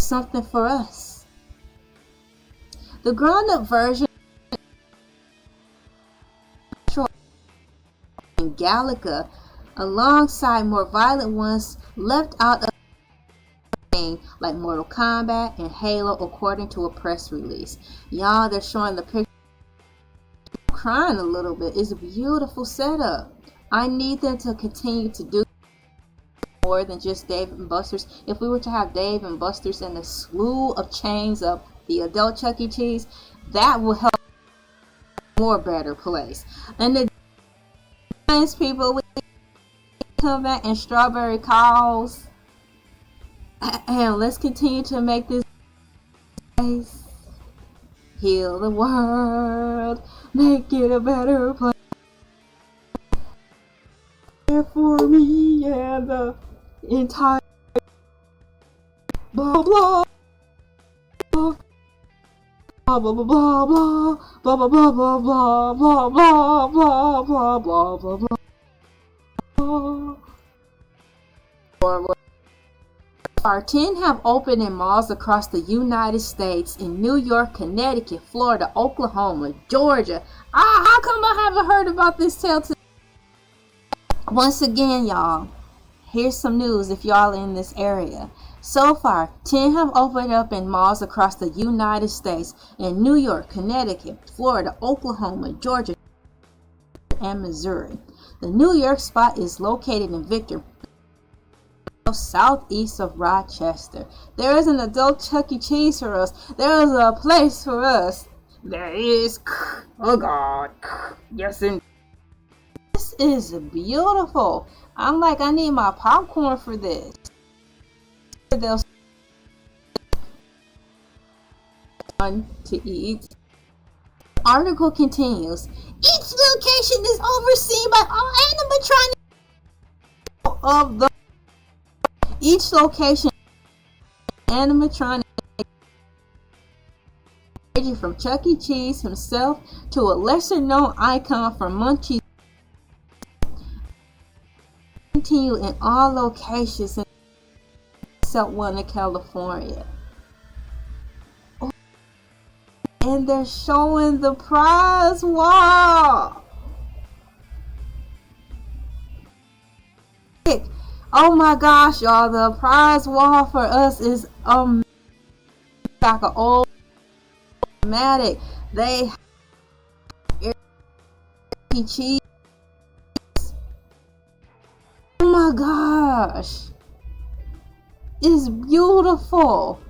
something for us. The grown-up version in Galaga, alongside more violent ones left out of the game like Mortal Kombat and Halo, according to a press release. Y'all, they're showing the picture. I'm crying a little bit. It's a beautiful setup. I need them to continue to do more than just Dave and Buster's. If we were to have Dave and Buster's and a slew of chains of the adult Chuck E. Cheese, that will help a more better place. And the nice people with come back and strawberry cows, and let's continue to make this place, heal the world, make it a better place for me and the entire blah blah blah blah blah blah blah blah blah blah blah blah blah blah blah blah blah blah. Our 10 have opened in malls across the United States in New York, Connecticut, Florida, Oklahoma, Georgia. How come I haven't heard about this tale today? Once again, y'all, here's some news if y'all in this area. So far, 10 have opened up in malls across the United States in New York, Connecticut, Florida, Oklahoma, Georgia, and Missouri. The New York spot is located in Victor, southeast of Rochester. There is an adult Chuck E. Cheese for us. There is a place for us. There is. Oh God. Yes, indeed. This is beautiful. I'm like, I need my popcorn for this. There's fun to eat. The article continues. Each location is overseen by all animatronics of the. Each location animatronic, ranging from Chuck E. Cheese himself to a lesser-known icon from Munchie. Continue in all locations except one in California. And they're showing the prize wall. Oh my gosh, y'all, the prize wall for us is like an old automatic. They have cheese. Oh my gosh. It's beautiful.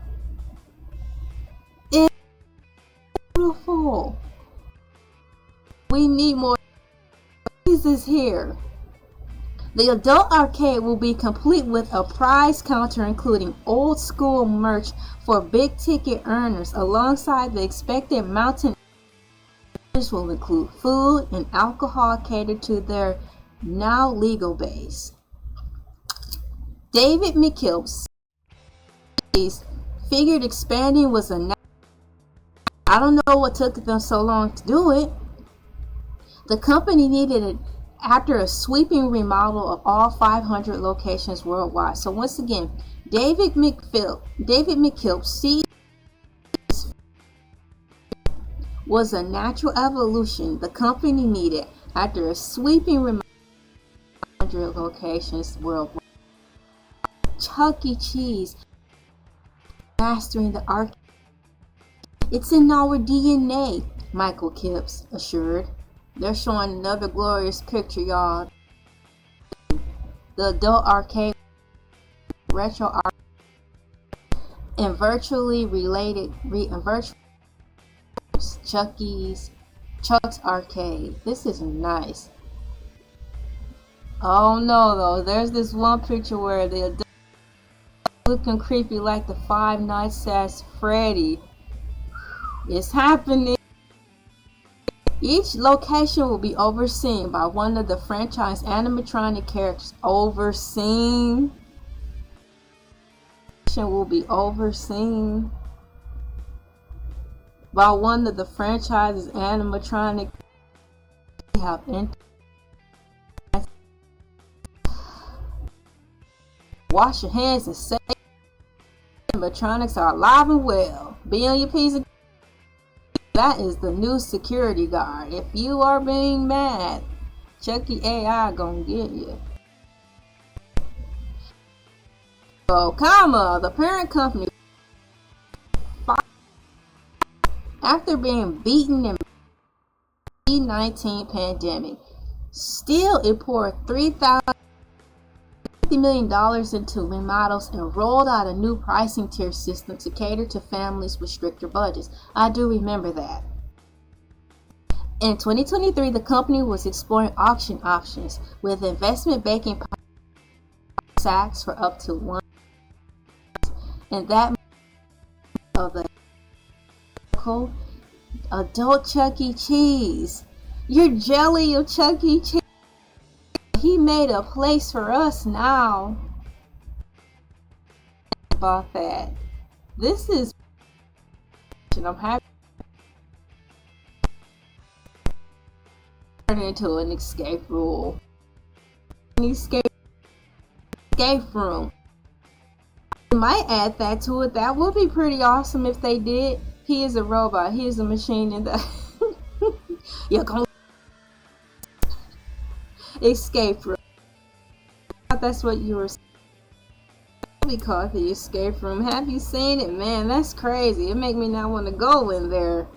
It's beautiful. We need more cheeses here. The adult arcade will be complete with a prize counter including old school merch for big ticket earners. Alongside the expected mountain will include food and alcohol catered to their now legal base. David McKillop figured expanding was a. I don't know what took them so long to do it. The company needed it after a sweeping remodel of all 500 locations worldwide. So once again, David McKillop was a natural evolution the company needed after a sweeping remodel of 500 locations worldwide. Chuck E. Cheese mastering the arcade. It's in our DNA, Michael Kipps assured. They're showing another glorious picture, y'all. The adult arcade, retro art, and virtually related Chuck's Arcade. This is nice. Oh no, though. There's this one picture where the adult looking creepy like the Five Nights at Freddy. It's happening. Each location will be overseen by one of the franchise animatronic characters. Overseen. Will be overseen by one of the franchise's animatronic. We have wash your hands and say animatronics are alive and well. Be on your P's. That is the new security guard. If you are being mad, Chucky AI gonna get you. So, the parent company, after being beaten in the COVID-19 pandemic, still it poured $350 million into remodels and rolled out a new pricing tier system to cater to families with stricter budgets. I do remember that. In 2023, the company was exploring auction options with investment banking sacks for up to $1. And that of the adult Chuck E. Cheese. Your jelly of Chuck E. Cheese. He made a place for us now. About that. This is. I'm happy. Turn into an escape room. An escape room. Might add that to it. That would be pretty awesome if they did. He is a robot. He is a machine in that. You're gonna escape room. That's what you were saying. We call it the escape room. Have you seen it? Man, that's crazy. It make me not want to go in there.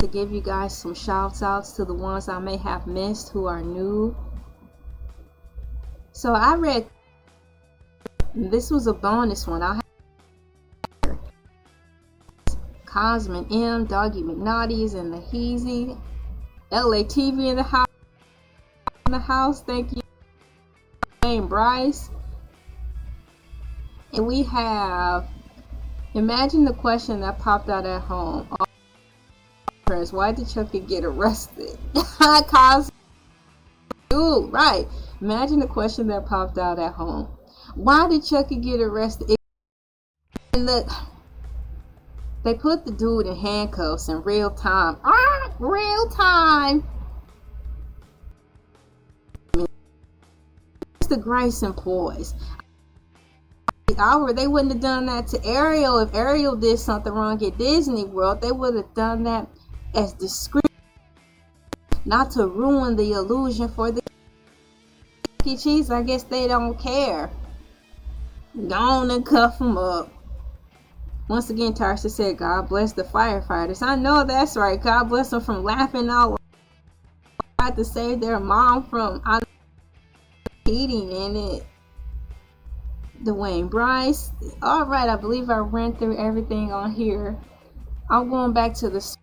to give you guys some shouts outs to the ones I may have missed who are new. So I read, this was a bonus one. I have Cosmin M, Doggy McNaughty's and the Heezy, ELAY TV in the house. Thank you, and Bryce. And we have, imagine the question that popped out at home. Why did Chucky get arrested? Cosmin. Ooh, right. Imagine the question that popped out at home. Why did Chucky get arrested? And look, they put the dude in handcuffs in real time. Real time. It's the Grayson boys. They wouldn't have done that to Ariel. If Ariel did something wrong at Disney World, they would have done that as discreet, not to ruin the illusion for the cheese. I guess they don't care. Go on and cuff them up. Once again, Tarsha said, God bless the firefighters. I know that's right. God bless them from laughing out loud to save their mom from eating in it. Dwayne Bryce. All right, I believe I ran through everything on here. I'm going back to the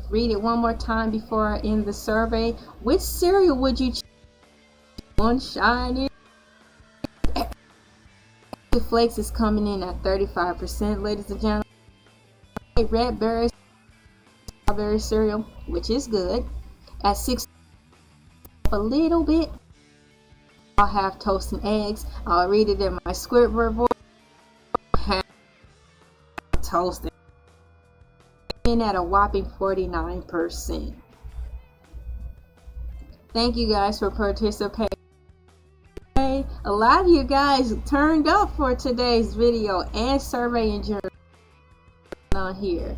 read it one more time before I end the survey. Which cereal would you choose? One shiny. The flakes is coming in at 35%, ladies and gentlemen. Red berry strawberry cereal, which is good, at 6, a little bit. I'll have toast and eggs. I'll read it in my Squidward voice. Toast in at a whopping 49%. Thank you guys for participating. A lot of you guys turned up for today's video and survey and journal on here.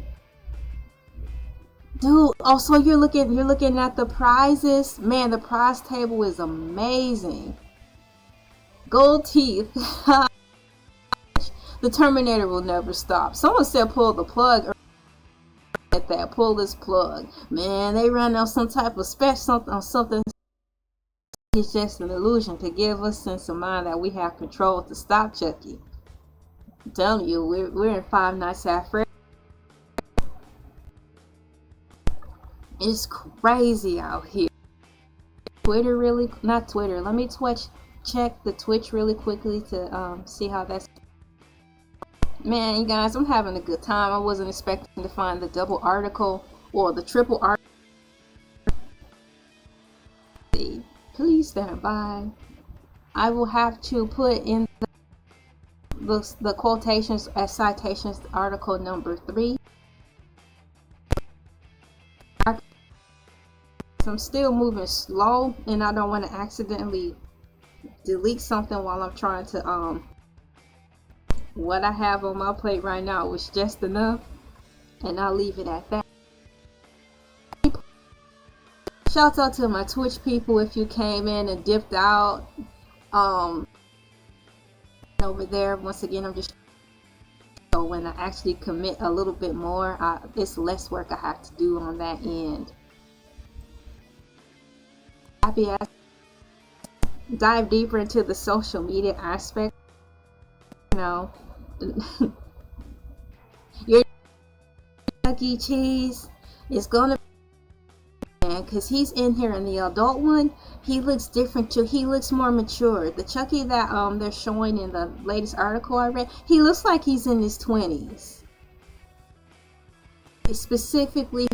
Dude, also you're looking at the prizes. Man, the prize table is amazing. Gold teeth. The Terminator will never stop. Someone said pull the plug. At that, pull this plug. Man, they run out some type of special something. It's just an illusion to give us sense of mind that we have control to stop Chucky. I'm telling you, we're in Five Nights at Freddy's. It's crazy out here. Twitter really, not Twitter. Let me check the Twitch really quickly to see how that's. Man, you guys, I'm having a good time. I wasn't expecting to find the double article or the triple article. Please stand by. I will have to put in the quotations as citations article number 3. I'm still moving slow and I don't want to accidentally delete something while I'm trying to what I have on my plate right now was just enough, and I'll leave it at that. Shout out to my Twitch people if you came in and dipped out over there. Once again, I'm just so when I actually commit a little bit more, it's less work I have to do on that end. Happy ass dive deeper into the social media aspect. You know, your Chuck E. Cheese is gonna be, because he's in here in the adult one. He looks different too. He looks more mature. The Chucky that they're showing in the latest article I read, he looks like he's in his 20s. He's specifically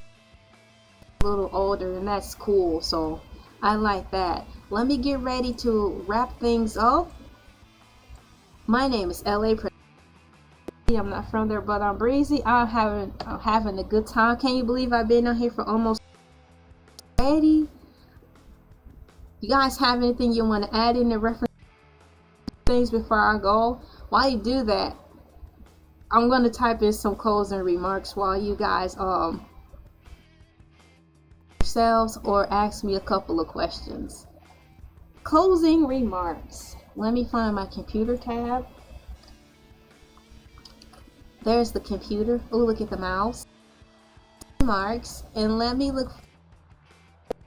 a little older, and that's cool. So I like that. Let me get ready to wrap things up. My name is ELAY. I'm not from there, but I'm breezy. I'm having a good time. Can you believe I've been on here for almost already? You guys have anything you want to add in the reference things before I go? While you do that, I'm going to type in some closing remarks while you guys yourselves or ask me a couple of questions. Closing remarks. Let me find my computer tab. There's the computer. Oh, look at the mouse. remarks, and let me look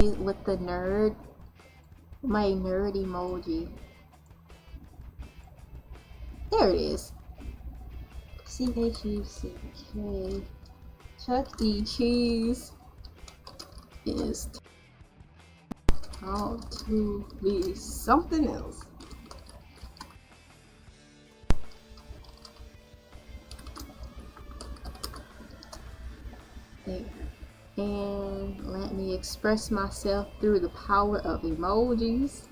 with the nerd, my nerd emoji. There it is. CHUCK. Chuck E. Cheese is how to be something else. There. And let me express myself through the power of emojis.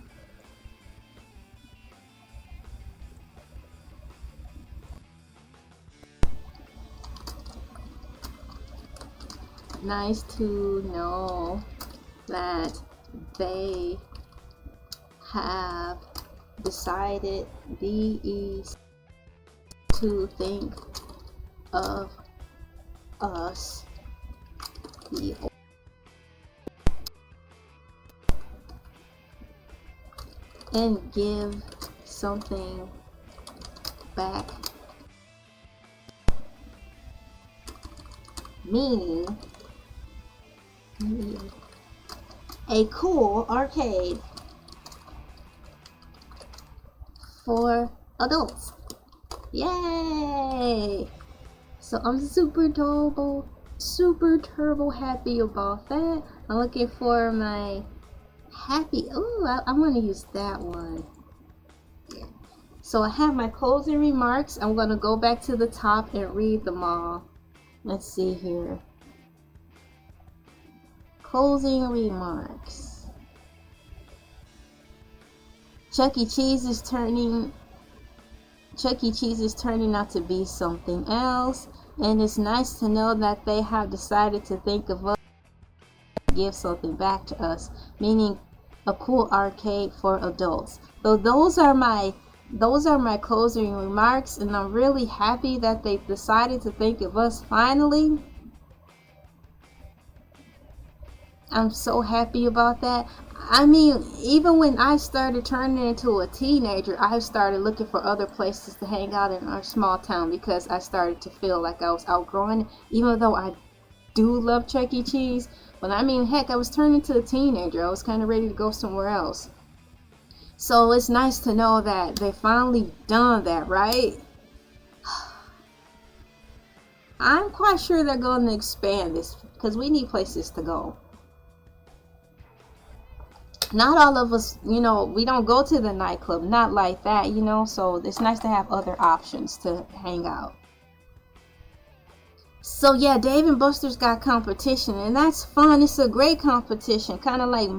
Nice to know that they have decided to think of us, and give something back, meaning a cool arcade for adults. Yay! So I'm super turbo happy about that. I'm looking for my happy. Oh, I want to use that one. Yeah. So I have my closing remarks. I'm going to go back to the top and read them all. Let's see here. Closing remarks. Chuck E. Cheese is turning out to be something else, and it's nice to know that they have decided to think of us, give something back to us, meaning a cool arcade for adults. So those are my closing remarks, and I'm really happy that they decided to think of us finally. I'm so happy about that. I mean, even when I started turning into a teenager, I started looking for other places to hang out in our small town because I started to feel like I was outgrowing it, even though I do love Chuck E. Cheese. But I mean, heck, I was turning into a teenager. I was kind of ready to go somewhere else. So it's nice to know that they finally done that, right? I'm quite sure they're going to expand this because we need places to go. Not all of us, we don't go to the nightclub, not like that, so it's nice to have other options to hang out. So yeah, Dave and Buster's got competition, and that's fun. It's a great competition, kind of like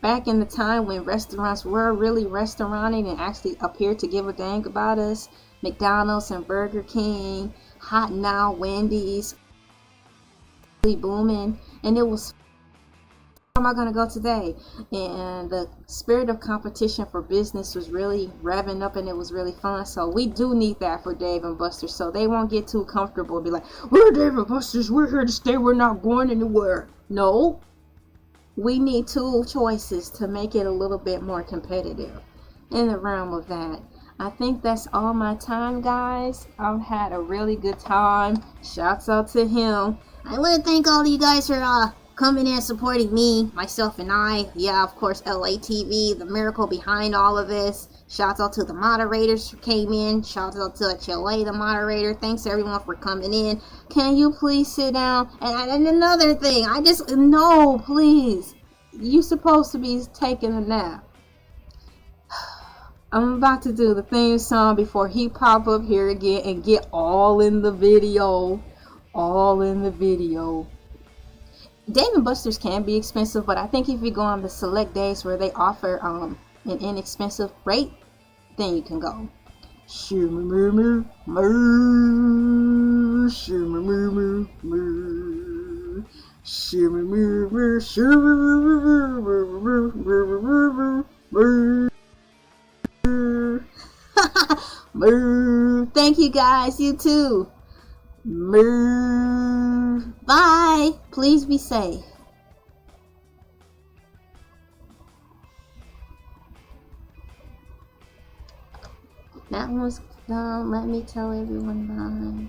back in the time when restaurants were really restauranting and actually appeared to give a dang about us. McDonald's and Burger King, Hot Now, Wendy's, really booming, and it was, where am I going to go today? And the spirit of competition for business was really revving up, and it was really fun. So we do need that for Dave and Buster's, so they won't get too comfortable and be like, we're Dave and Buster's, we're here to stay, we're not going anywhere. No, we need two choices to make it a little bit more competitive in the realm of that. I think that's all my time, guys. I've had a really good time. Shouts out to him. I want to thank all of you guys for coming in and supporting me, myself, and I. Yeah, of course, ELAY TV, the miracle behind all of this. Shouts out to the moderators who came in. Shouts out to HLA, the moderator. Thanks everyone for coming in. Can you please sit down? And another thing, no, please. You're supposed to be taking a nap. I'm about to do the theme song before he pop up here again and get all in the video. All in the video. Dave and Buster's can be expensive, but I think if you go on the select days where they offer an inexpensive rate, then you can go. Thank you guys, you too. Bye. Please be safe. That one's done. Let me tell everyone bye.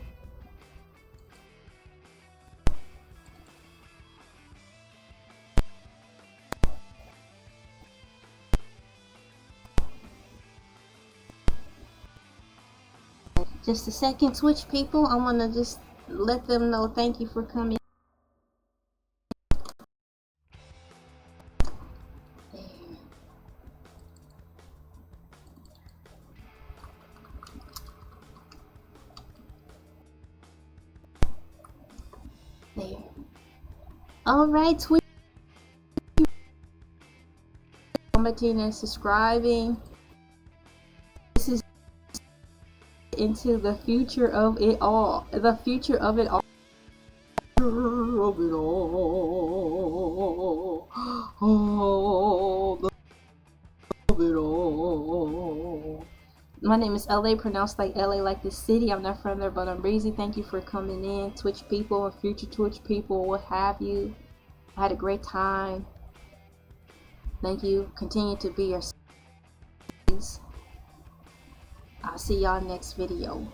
Just a second, Twitch people. I want to just let them know thank you for coming. There. Alright, Twitch. Commenting and subscribing. This is into the future of it all. The future of it all. Of it all. Oh, of it all. My name is LA, pronounced like LA, like the city. I'm not from there, but I'm breezy. Thank you for coming in, Twitch people and future Twitch people, what have you. I had a great time. Thank you. Continue to be yourselves. I'll see y'all next video.